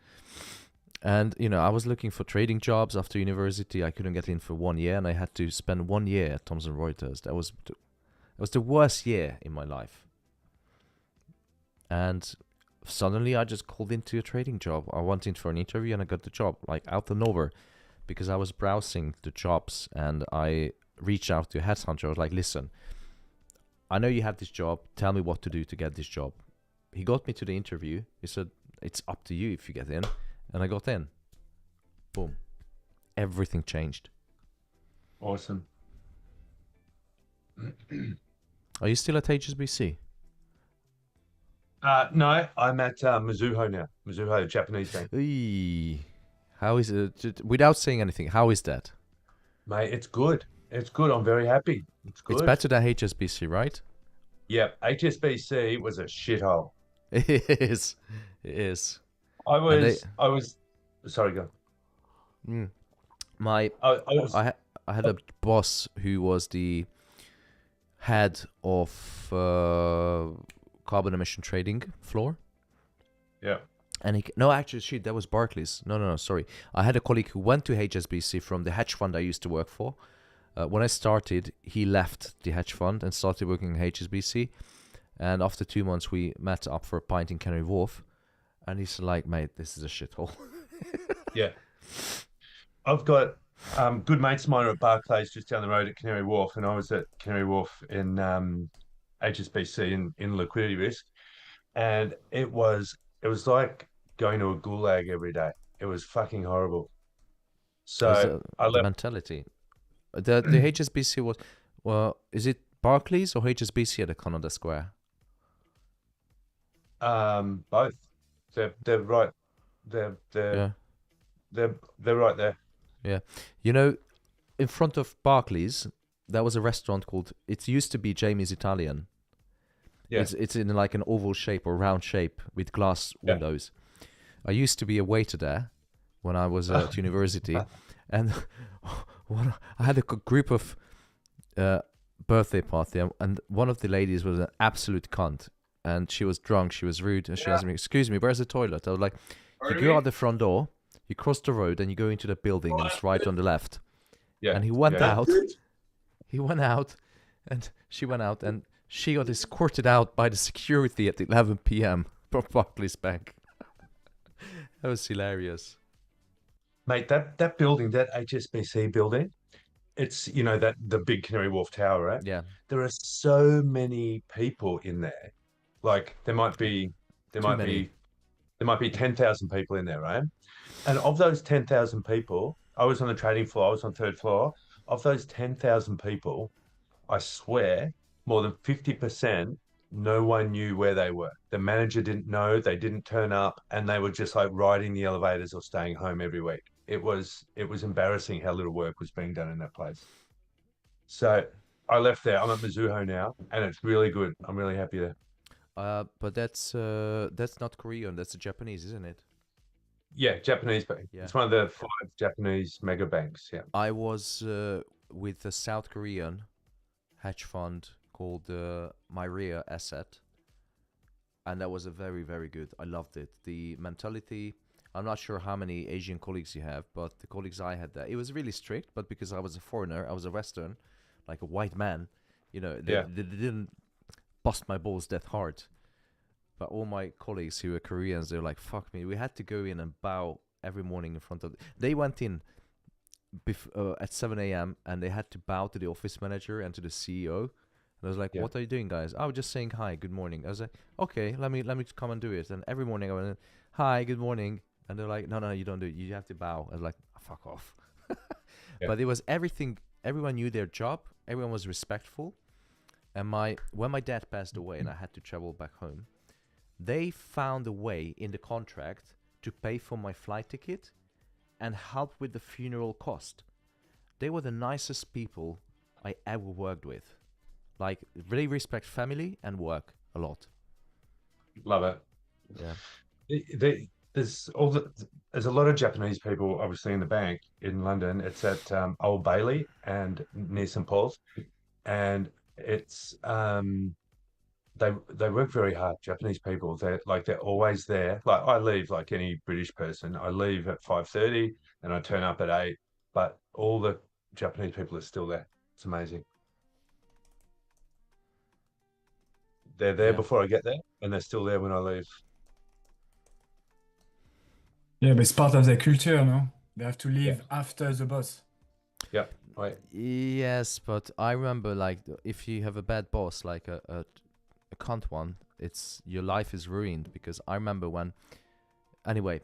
And you know, I was looking for trading jobs after university. I couldn't get in for 1 year, and I had to spend 1 year at Thomson Reuters. That was the worst year in my life. And suddenly, I just called into a trading job. I went in for an interview, and I got the job, like out of nowhere, because I was browsing the jobs, and I reached out to a headhunter. I was like, listen, I know you have this job. Tell me what to do to get this job. He got me to the interview. He said, it's up to you if you get in. And I got in. Boom. Everything changed. Awesome. Are you still at HSBC? No, I'm at Mizuho now. Mizuho, Japanese bank. Eee. How is it? Without saying anything, how is that? Mate, it's good. It's good. I'm very happy. It's good. It's better than HSBC, right? Yeah, HSBC was a shithole. It is. It is. I was. Sorry, go. I had a boss who was the head of carbon emission trading floor. Yeah. And actually, that was Barclays. No, sorry. I had a colleague who went to HSBC from the hedge fund I used to work for. When I started, he left the hedge fund and started working at HSBC. And after 2 months, we met up for a pint in Canary Wharf. And he's like, mate, this is a shithole. Yeah. I've got good mates of mine are at Barclays just down the road at Canary Wharf. And I was at Canary Wharf in HSBC in liquidity risk. And it was like going to a gulag every day. It was fucking horrible. So I left. The mentality. The HSBC was, well, is it Barclays or HSBC at the Canada Square? Both. They're right. They're right there. Yeah. You know, in front of Barclays, there was a restaurant called, it used to be Jamie's Italian. Yeah. It's in like an oval shape or round shape with glass windows. I used to be a waiter there when I was at university. And I had a group of birthday party, and one of the ladies was an absolute cunt. And she was drunk, she was rude, and she asked me, excuse me, where's the toilet? I was like, you go out the front door, you cross the road, and you go into the building, and it's right on the left. Yeah. And he went out, and she went out, and she got escorted out by the security at 11 p.m. from Barclays Bank. That was hilarious. Mate, that building, that HSBC building, it's, you know, that the big Canary Wharf Tower, right? Yeah. There are so many people in there. Like there might be 10,000 people in there, right? And of those 10,000 people, I was on the trading floor, I was on 3rd floor. Of those 10,000 people, I swear more than 50%, no one knew where they were. The manager didn't know, they didn't turn up, and they were just like riding the elevators or staying home every week. It was embarrassing how little work was being done in that place. So I left there. I'm at Mizuho now, and it's really good. I'm really happy there. But that's not Korean. That's a Japanese, isn't it? Yeah, Japanese bank. Yeah. It's one of the 5 Japanese mega banks. Yeah. I was with a South Korean hedge fund called Myria Asset, and that was a very, very good. I loved it. The mentality. I'm not sure how many Asian colleagues you have, but the colleagues I had there, it was really strict. But because I was a foreigner, I was a Western, like a white man, you know, they didn't bust my balls that hard. But all my colleagues who were Koreans, they were like, fuck me. We had to go in and bow every morning in front of... They went in at 7 a.m. and they had to bow to the office manager and to the CEO. And I was like, what are you doing, guys? I was just saying hi, good morning. I was like, okay, let me come and do it. And every morning I went in, hi, good morning. And they're like, no, you don't do it. You have to bow. I was like, fuck off. But it was everything. Everyone knew their job. Everyone was respectful. And when my dad passed away and I had to travel back home, they found a way in the contract to pay for my flight ticket and help with the funeral cost. They were the nicest people I ever worked with. Like, really respect family and work a lot. Love it. Yeah. There's a lot of Japanese people obviously in the bank in London. It's at Old Bailey and near St Paul's, and it's they work very hard. Japanese people, they're always there. Like I leave like any British person. I leave at 5:30 and I turn up at 8. But all the Japanese people are still there. It's amazing. They're there before I get there, and they're still there when I leave. Yeah, but it's part of their culture, no? They have to leave after the boss. Yeah, right. Yes, but I remember like if you have a bad boss, like a cunt one, it's your life is ruined. Because I remember when, anyway,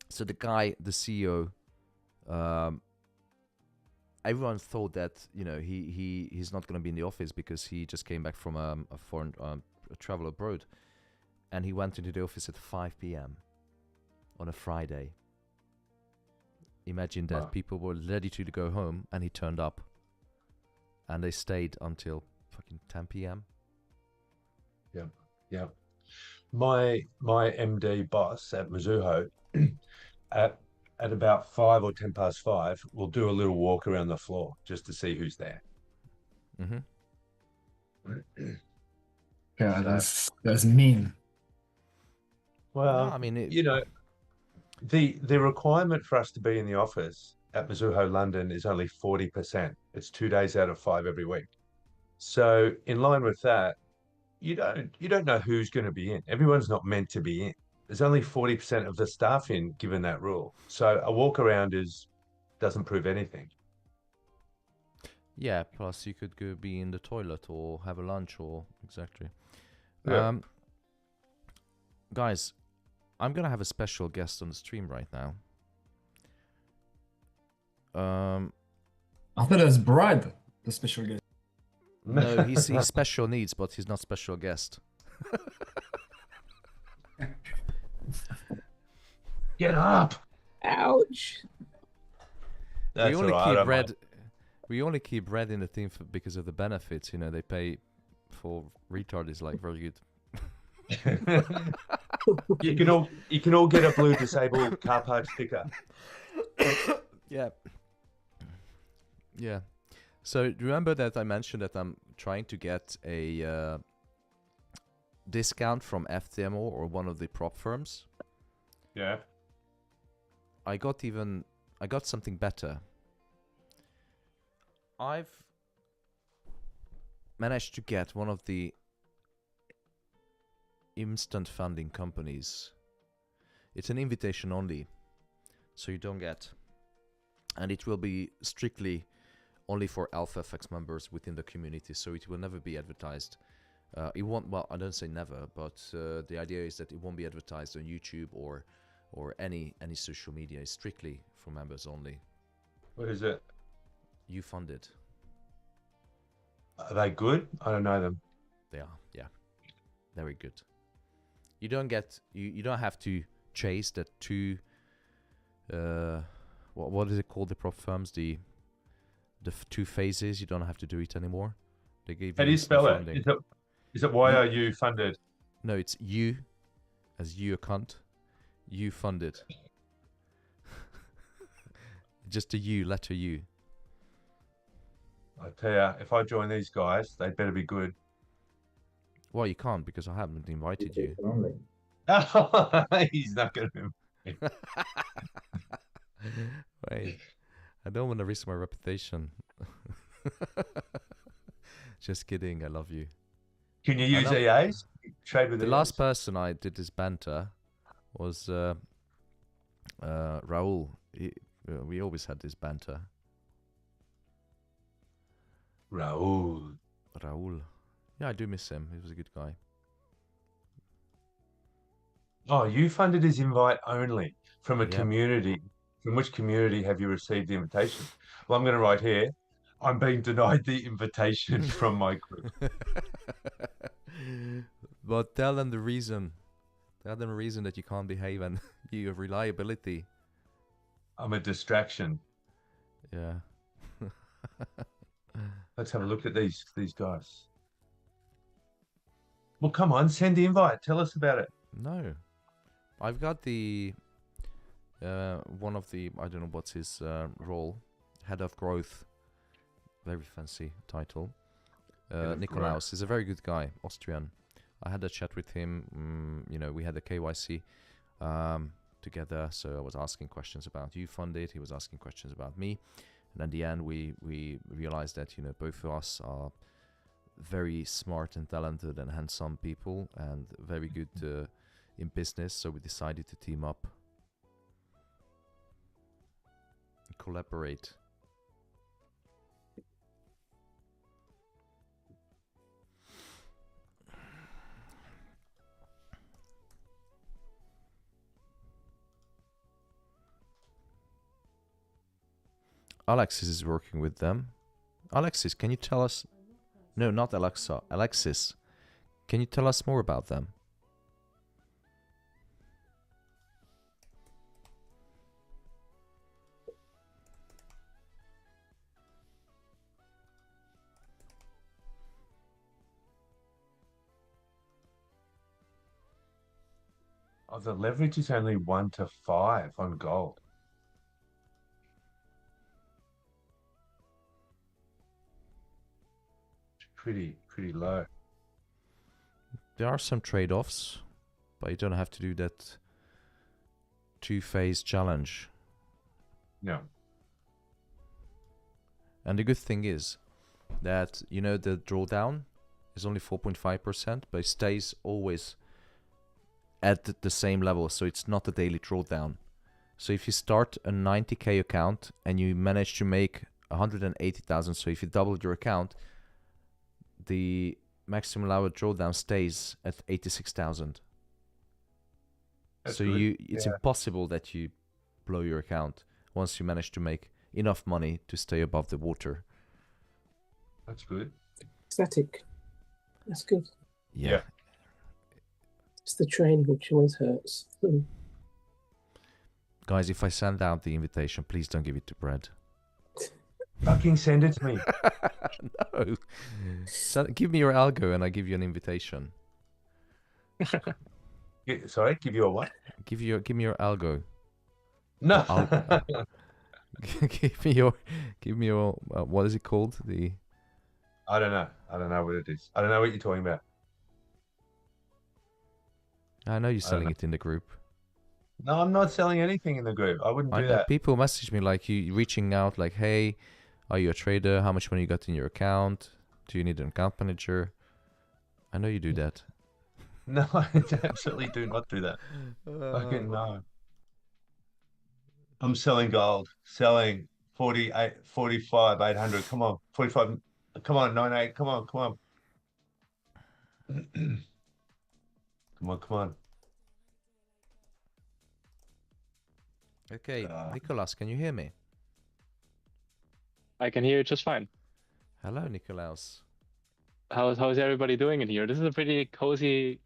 so the guy, the CEO, everyone thought that he's not going to be in the office because he just came back from a foreign travel abroad, and he went into the office at 5 p.m. on a Friday. Imagine that. People were ready to go home, and he turned up, and they stayed until fucking 10 p.m. Yeah. My MD boss at Mizuho, at about 5 or 10 past 5, we'll do a little walk around the floor just to see who's there. Yeah, that's mean. Well, no, I mean, the requirement for us to be in the office at Mizuho London is only 40%. It's 2 days out of 5 every week. So in line with that, you don't know who's going to be in. Everyone's not meant to be in. There's only 40% of the staff in, given that rule. So a walk around doesn't prove anything. Yeah, plus you could go be in the toilet or have a lunch or exactly. Yeah. Guys, I'm gonna have a special guest on the stream right now. I thought it was Brad, the special guest. No, he's special needs, but he's not special guest. Get up! Ouch! That's we only keep Red in the team because of the benefits. They pay for retard is like very good. You can all get a blue disabled car park sticker. Yeah. So remember that I mentioned that I'm trying to get a discount from FTMO or one of the prop firms. Yeah. I got something better. I've managed to get one of the instant funding companies. It's an invitation only, so you don't get, and it will be strictly only for AlphaFX members within the community, so it will never be advertised. It won't. Well, I don't say never, but the idea is that it won't be advertised on YouTube or any social media. It's strictly for members only. What is it? You funded. Are they good? I don't know them. They are, yeah, very good. You don't get you don't have to chase the two. What is it called? The prop firms, the two phases. You don't have to do it anymore. They gave. How do you spell it? Is it why are you funded? No, it's you, as you a cunt. You funded. Just a U, letter U. I tell you, if I join these guys, they better be good. Well, you can't because I haven't invited you. He's not going to. Wait, I don't want to risk my reputation. Just kidding. I love you. Can you use EAs? Trade with the last person I did this banter was Raul. We always had this banter. Raul. Yeah, I do miss him. He was a good guy. Oh, you funded his invite only from a community. From which community have you received the invitation? Well, I'm going to write here. I'm being denied the invitation from my group. But tell them the reason. Tell them the reason that you can't behave and you have reliability. I'm a distraction. Yeah. Let's have a look at these guys. Well, come on, send the invite. Tell us about it. No, I've got the one of the, I don't know what's his role, head of growth, very fancy title. Nikolaus is a very good guy, Austrian. I had a chat with him. You know, we had a KYC together, so I was asking questions about you funded. He was asking questions about me, and at the end, we realized that, you know, both of us are very smart and talented and handsome people, and very good in business. So we decided to team up, and collaborate. Alexis is working with them. Alexis, can you tell us? No, not Alexa. Alexis, can you tell us more about them? Oh, the leverage is only 1 to 5 on gold. Pretty low. There are some trade-offs, but you don't have to do that two-phase challenge. Yeah. And the good thing is that, you know, the drawdown is only 4.5%, but it stays always at the same level, so it's not a daily drawdown. So if you start a 90k account and you manage to make 180,000, so if you doubled your account, the maximum allowed drawdown stays at 86,000. So good. it's impossible that you blow your account once you manage to make enough money to stay above the water. That's good. Static. That's good. Yeah. It's the train which always hurts. Guys, if I send out the invitation, please don't give it to Brad. Fucking send it to me. No. Give me your algo and I give you an invitation. Sorry, give you a what? Give me your algo. No. give me your what is it called? I don't know what it is. I don't know what you're talking about. I know you're selling it in the group. No, I'm not selling anything in the group. I wouldn't do that. People message me like, you reaching out like, hey, are you a trader? How much money you got in your account? Do you need an account manager? I know you do that. No, I absolutely do not do that. Fucking no. I'm selling gold. Selling 48, 45, 800. Come on. 45. Come on, 98. Come on. Come on. Okay, Nicholas, can you hear me? I can hear you just fine. Hello, Nicholas. How's everybody doing in here? This is a pretty cozy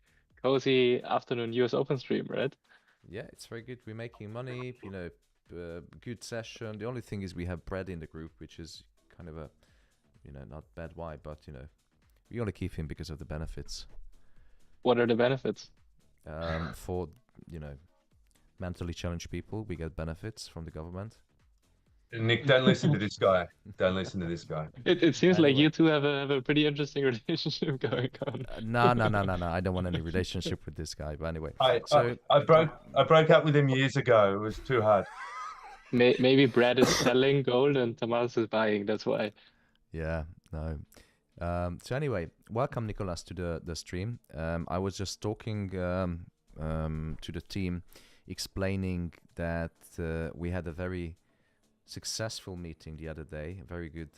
afternoon US Open stream, right? Yeah, it's very good. We're making money, you know, good session. The only thing is we have Brad in the group, which is kind of a, you know, not bad why, but, you know, we only keep him because of the benefits. What are the benefits? For, you know, mentally challenged people, we get benefits from the government. Nick, don't listen to this guy. Don't listen to this guy. It seems like you two have a pretty interesting relationship going on. No. I don't want any relationship with this guy. But anyway, I broke up with him years ago. It was too hard. Maybe Brad is selling gold and Tomas is buying. That's why. Yeah. No. So anyway, welcome Nicholas to the stream. I was just talking to the team, explaining that we had a very successful meeting the other day, a very good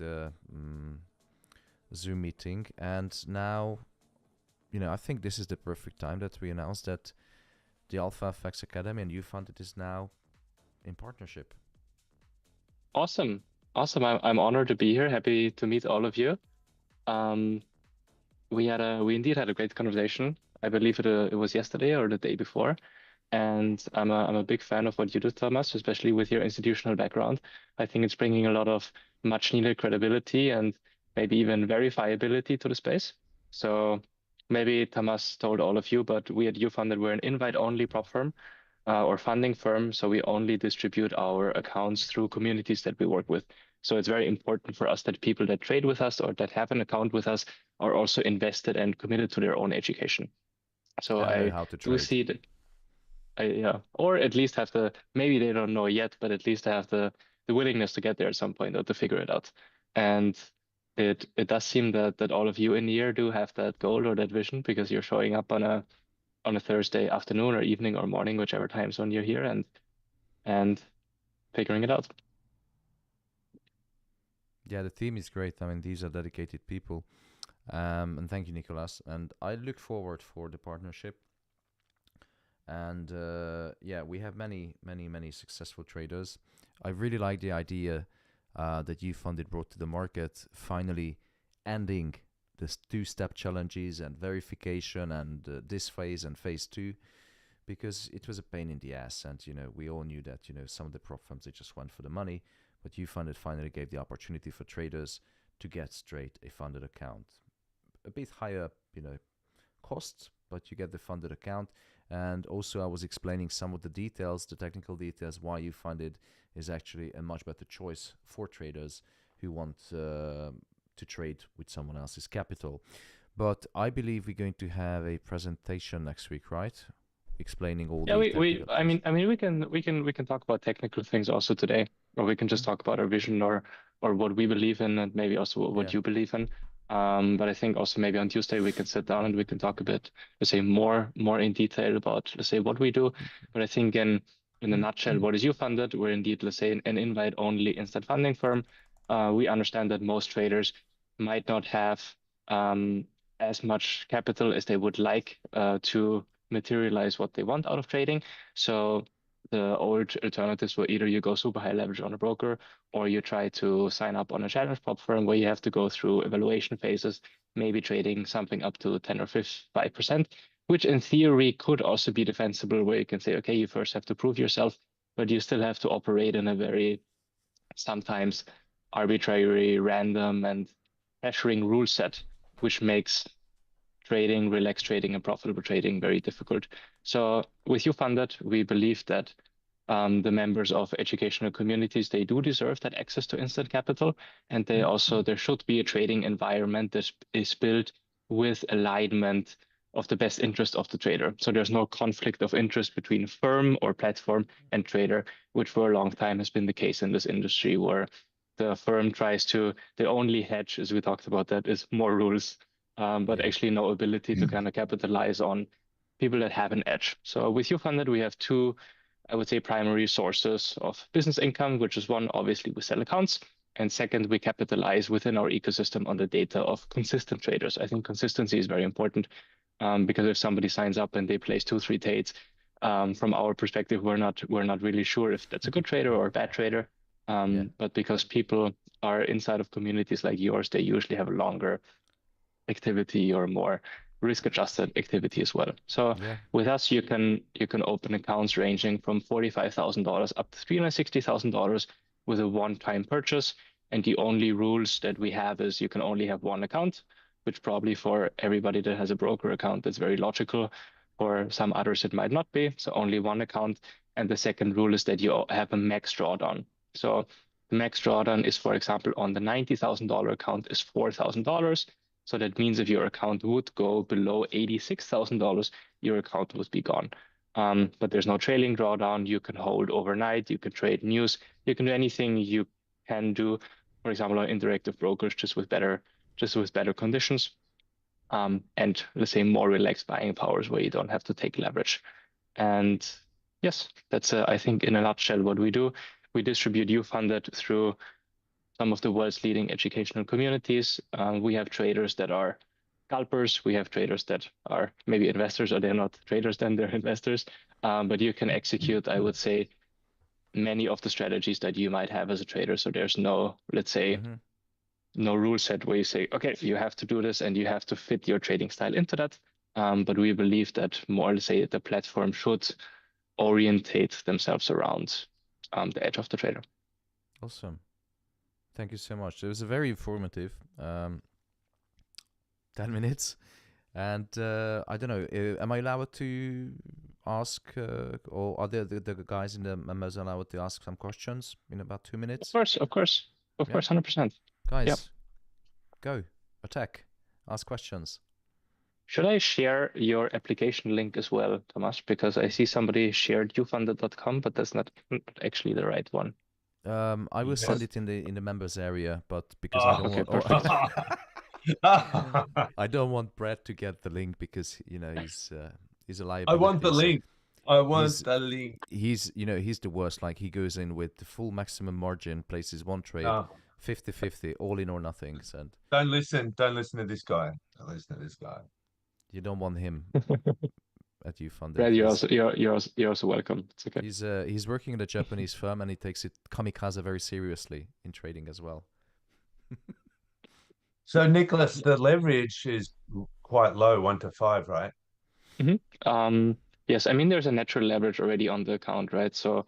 Zoom meeting, and now, you know, I think this is the perfect time that we announced that the Alpha FX Academy and YouFunded is now in partnership. Awesome. I'm honored to be here. Happy to meet all of you. We indeed had a great conversation. I believe it was yesterday or the day before. And I'm a big fan of what you do, Thomas, especially with your institutional background. I think it's bringing a lot of much needed credibility and maybe even verifiability to the space. So maybe Tamas told all of you, but we at YouFunded, we're an invite-only prop firm or funding firm. So we only distribute our accounts through communities that we work with. So it's very important for us that people that trade with us or that have an account with us are also invested and committed to their own education. So And learn I how to do trade. see that, yeah, or at least have the, maybe they don't know yet, but at least have the willingness to get there at some point or to figure it out. And it does seem that all of you in here do have that goal or that vision, because you're showing up on a Thursday afternoon or evening or morning, whichever time zone you're here, and figuring it out. Yeah, the team is great. I mean, these are dedicated people. And thank you, Nicolas. And I look forward for the partnership. And yeah, we have many successful traders. I really like the idea that YouFunded brought to the market, finally ending this two-step challenges and verification and this phase and phase 2, because it was a pain in the ass. And, we all knew that, some of the prop firms, they just went for the money, but YouFunded finally gave the opportunity for traders to get straight a funded account. A bit higher, costs, but you get the funded account. And also I was explaining some of the details, the technical details, why YouFunded is actually a much better choice for traders who want to trade with someone else's capital. But I believe we're going to have a presentation next week, right? Explaining all the technical I mean we can talk about technical things also today, or we can just talk about our vision or what we believe in, and maybe also what you believe in. But I think also maybe on Tuesday we can sit down and we can talk a bit, let's say more in detail about, let's say, what we do. But I think in a nutshell, what is YouFunded? We're indeed, let's say, an invite-only instant funding firm. We understand that most traders might not have as much capital as they would like to materialize what they want out of trading. So the old alternatives were either you go super high leverage on a broker, or you try to sign up on a challenge prop firm where you have to go through evaluation phases, maybe trading something up to 10 or 5%, which in theory could also be defensible, where you can say, okay, you first have to prove yourself, but you still have to operate in a very sometimes arbitrary, random, and pressuring rule set, which makes trading, relaxed trading, and profitable trading very difficult. So with YouFunded, we believe that the members of educational communities, they do deserve that access to instant capital. And they also, there should be a trading environment that is built with alignment of the best interest of the trader. So there's no conflict of interest between firm or platform and trader, which for a long time has been the case in this industry, where the firm tries to, the only hedge, as we talked about, that is more rules, but actually no ability to kind of capitalize on people that have an edge. So with YouFunded, we have two, I would say, primary sources of business income, which is one, obviously, we sell accounts. And second, we capitalize within our ecosystem on the data of consistent traders. I think consistency is very important, because if somebody signs up and they place 2-3 trades, from our perspective, we're not really sure if that's a good trader or a bad trader. But because people are inside of communities like yours, they usually have a longer activity or more risk-adjusted activity as well. So with us, you can open accounts ranging from $45,000 up to $360,000 with a one-time purchase. And the only rules that we have is you can only have one account, which probably for everybody that has a broker account, that's very logical. For some others, it might not be. So only one account. And the second rule is that you have a max drawdown. So the max drawdown is, for example, on the $90,000 account is $4,000. So that means if your account would go below $86,000, your account would be gone. But there's no trailing drawdown. You can hold overnight. You can trade news. You can do anything you can do, for example, on interactive brokers, just with better conditions. And let's say more relaxed buying powers where you don't have to take leverage. And yes, that's I think in a nutshell what we do. We distribute YouFunded through some of the world's leading educational communities. We have traders that are scalpers. We have traders that are maybe investors, or they're not traders, then they're investors. But you can execute, I would say, many of the strategies that you might have as a trader. So there's no, let's say, no rule set where you say, okay, you have to do this and you have to fit your trading style into that. But we believe that more, let's say, the platform should orientate themselves around the edge of the trader. Awesome. Thank you so much. It was a very informative 10 minutes. And I don't know, am I allowed to ask, or are the guys in the members allowed to ask some questions in about 2 minutes? Of course, 100%. Guys, Yep. go, attack, ask questions. Should I share your application link as well, Thomas? Because I see somebody shared youfunded.com, but that's not actually the right one. I will send it in the members area, but because Oh, I don't okay, want, I don't want Brad to get the link because he's a liability. I want the link. I want he's, the link. He's he's the worst. Like he goes in with the full maximum margin, places one trade, 50-50, all in or nothing. And don't listen to this guy. Don't listen to this guy. You don't want him at YouFunded. Brad, you're also welcome. It's okay. He's working in a Japanese firm and he takes it kamikaze very seriously in trading as well. So Nicholas, the leverage is quite low, 1 to 5, right? Mm-hmm. Yes, I mean there's a natural leverage already on the account, right? So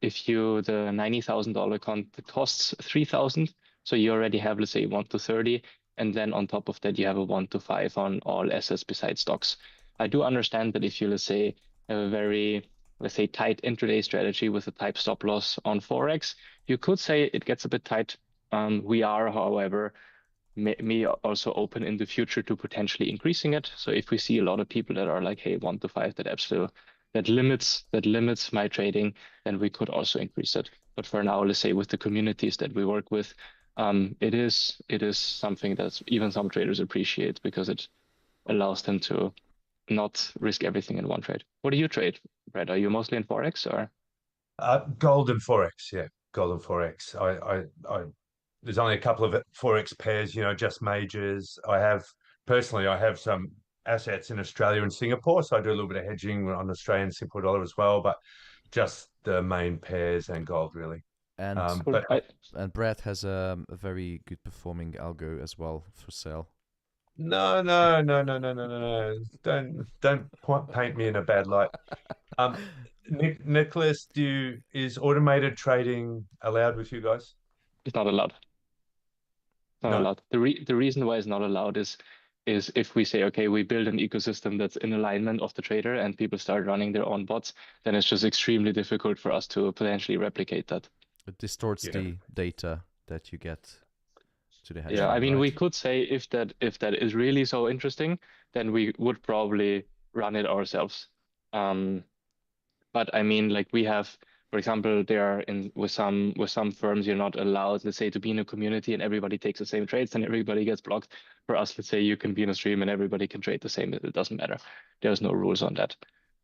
if the $90,000 account costs 3,000, so you already have, let's say, 1 to 30, and then on top of that you have a 1 to 5 on all assets besides stocks. I do understand that if you, let's say, have a very, let's say, tight intraday strategy with a type stop loss on Forex, you could say it gets a bit tight. We are, however, may also open in the future to potentially increasing it. So if we see a lot of people that are like, hey, 1 to 5, that limits my trading, then we could also increase it. But for now, let's say with the communities that we work with, it is something that even some traders appreciate because it allows them to not risk everything in one trade. What do you trade, Brad? Are you mostly in Forex or? Gold and Forex, yeah, gold and Forex. I there's only a couple of Forex pairs, just majors. I have some assets in Australia and Singapore, so I do a little bit of hedging on Australian Singapore dollar as well, but just the main pairs and gold really. And Brad has a very good performing algo as well for sale. No. Don't paint me in a bad light. Nicholas, is automated trading allowed with you guys? It's not allowed. Not allowed. The reason why it's not allowed is if we say, okay, we build an ecosystem that's in alignment of the trader and people start running their own bots, then it's just extremely difficult for us to potentially replicate that. It distorts the data that you get to the hedge fund. Yeah, I mean, right? we could say if that is really so interesting, then we would probably run it ourselves. But I mean, like we have, for example, with some firms, you're not allowed, let's say, to be in a community and everybody takes the same trades and everybody gets blocked. For us, let's say you can be in a stream and everybody can trade the same. It doesn't matter. There's no rules on that.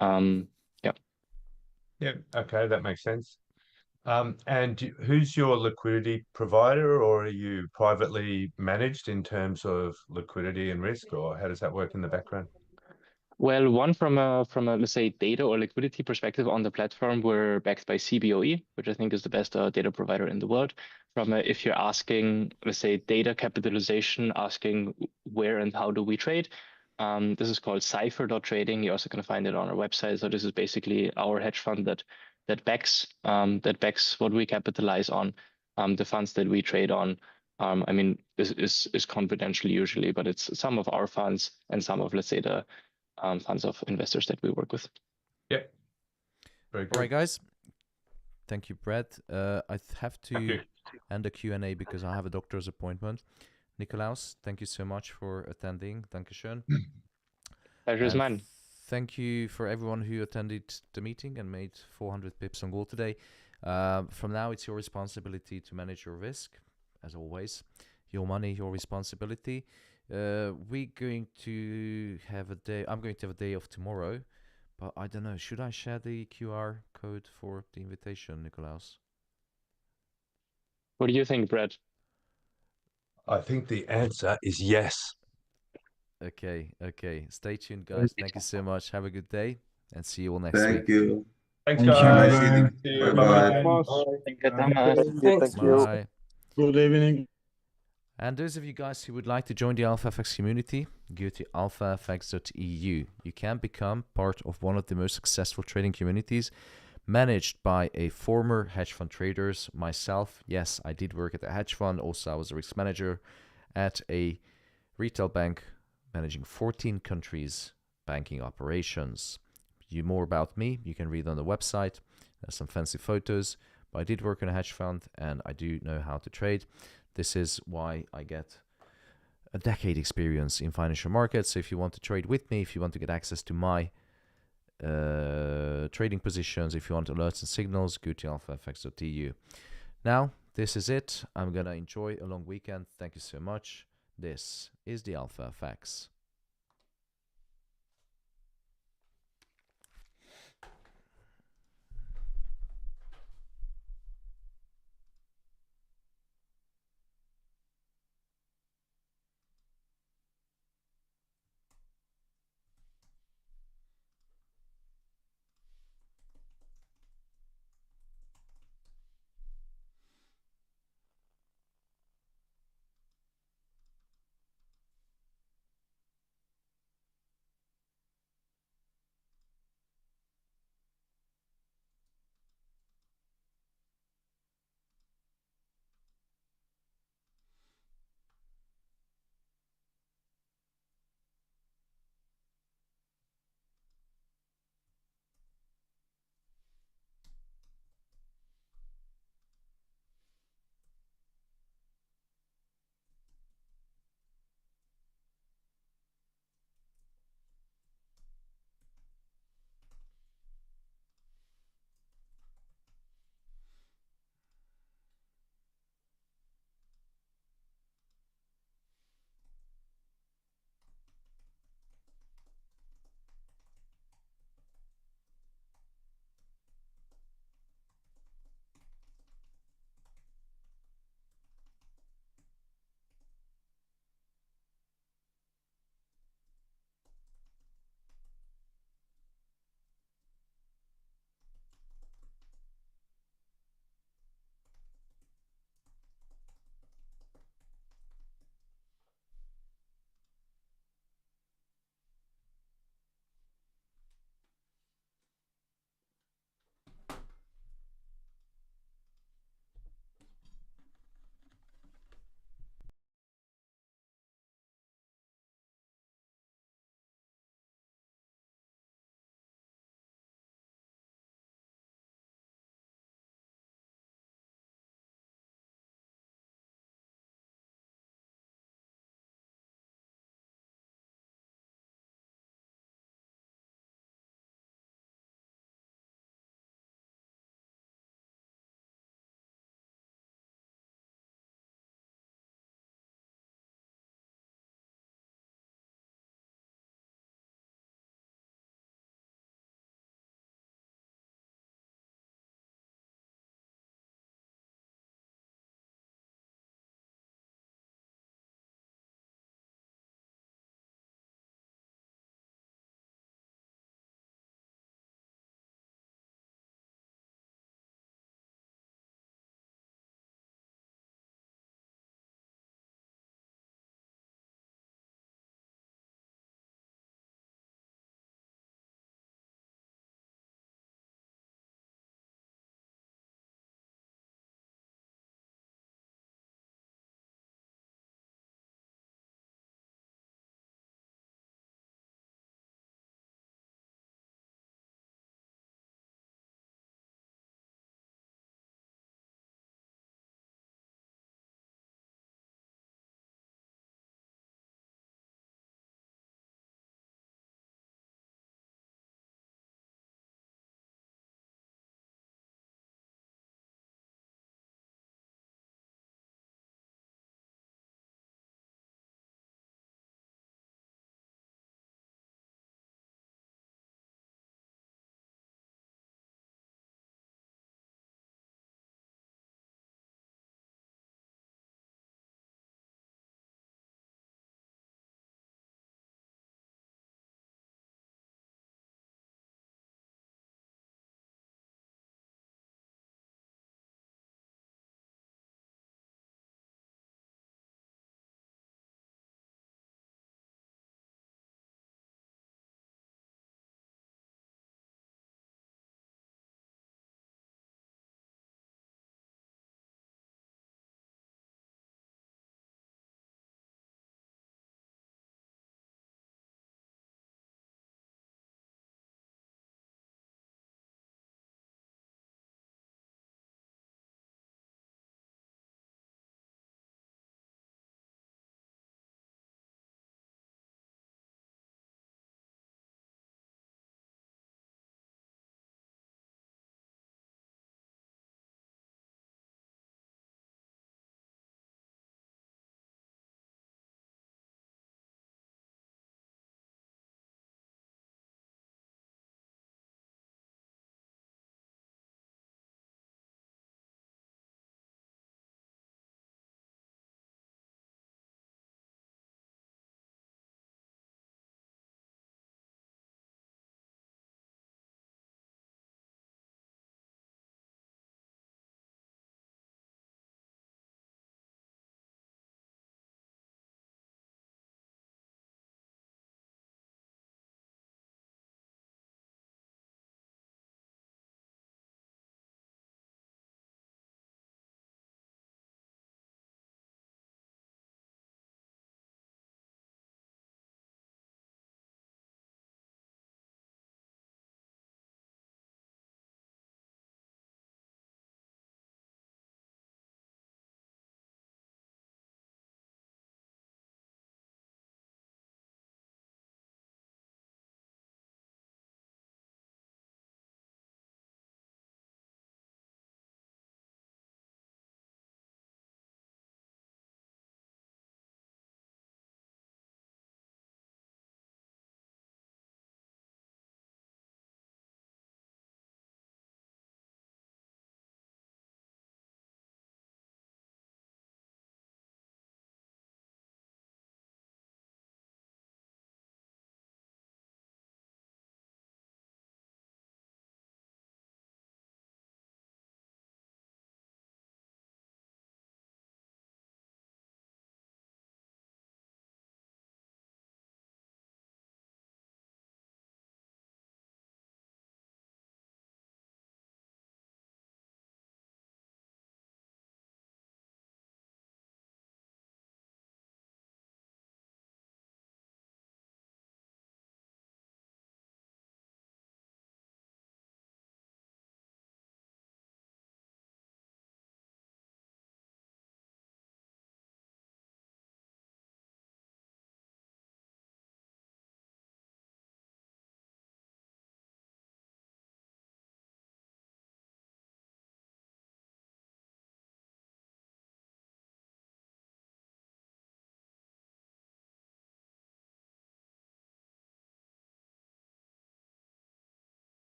Yeah. Yeah. Okay, that makes sense. And who's your liquidity provider, or are you privately managed in terms of liquidity and risk, or how does that work in the background? Well, one from a let's say data or liquidity perspective on the platform, we're backed by CBOE, which I think is the best data provider in the world. If you're asking, let's say, data capitalization, asking where and how do we trade, this is called Cipher.trading. You're also going to find it on our website. So this is basically our hedge fund that backs what we capitalize on, the funds that we trade on. I mean, this is confidential usually, but it's some of our funds and some of, let's say, the funds of investors that we work with. Yeah. Very good. All right, guys. Thank you, Brad. I have to end the Q&A because I have a doctor's appointment. Nikolaus, thank you so much for attending. Dankeschön. Pleasure is mine. Thank you for everyone who attended the meeting and made 400 pips on gold today. From now, it's your responsibility to manage your risk, as always. Your money, your responsibility. We're going to have a day. I'm going to have a day off tomorrow, but I don't know. Should I share the QR code for the invitation, Nikolaus? What do you think, Brad? I think the answer is yes. Okay. Stay tuned, guys. Thank you so much. Have a good day, and see you all next week. Thank you. Thanks, Thank guys. you. See you. Bye-bye. Thank you. Bye. Good evening. And those of you guys who would like to join the AlphaFX community, go to alphafx.eu. You can become part of one of the most successful trading communities managed by a former hedge fund traders, myself. Yes, I did work at a hedge fund. Also, I was a risk manager at a retail bank managing 14 countries' banking operations. More about me, you can read on the website. There's some fancy photos, but I did work in a hedge fund and I do know how to trade. This is why I get a decade experience in financial markets. So if you want to trade with me, if you want to get access to my trading positions, if you want alerts and signals, go to alphafx.eu. Now, this is it. I'm going to enjoy a long weekend. Thank you so much. This is the Alpha FX.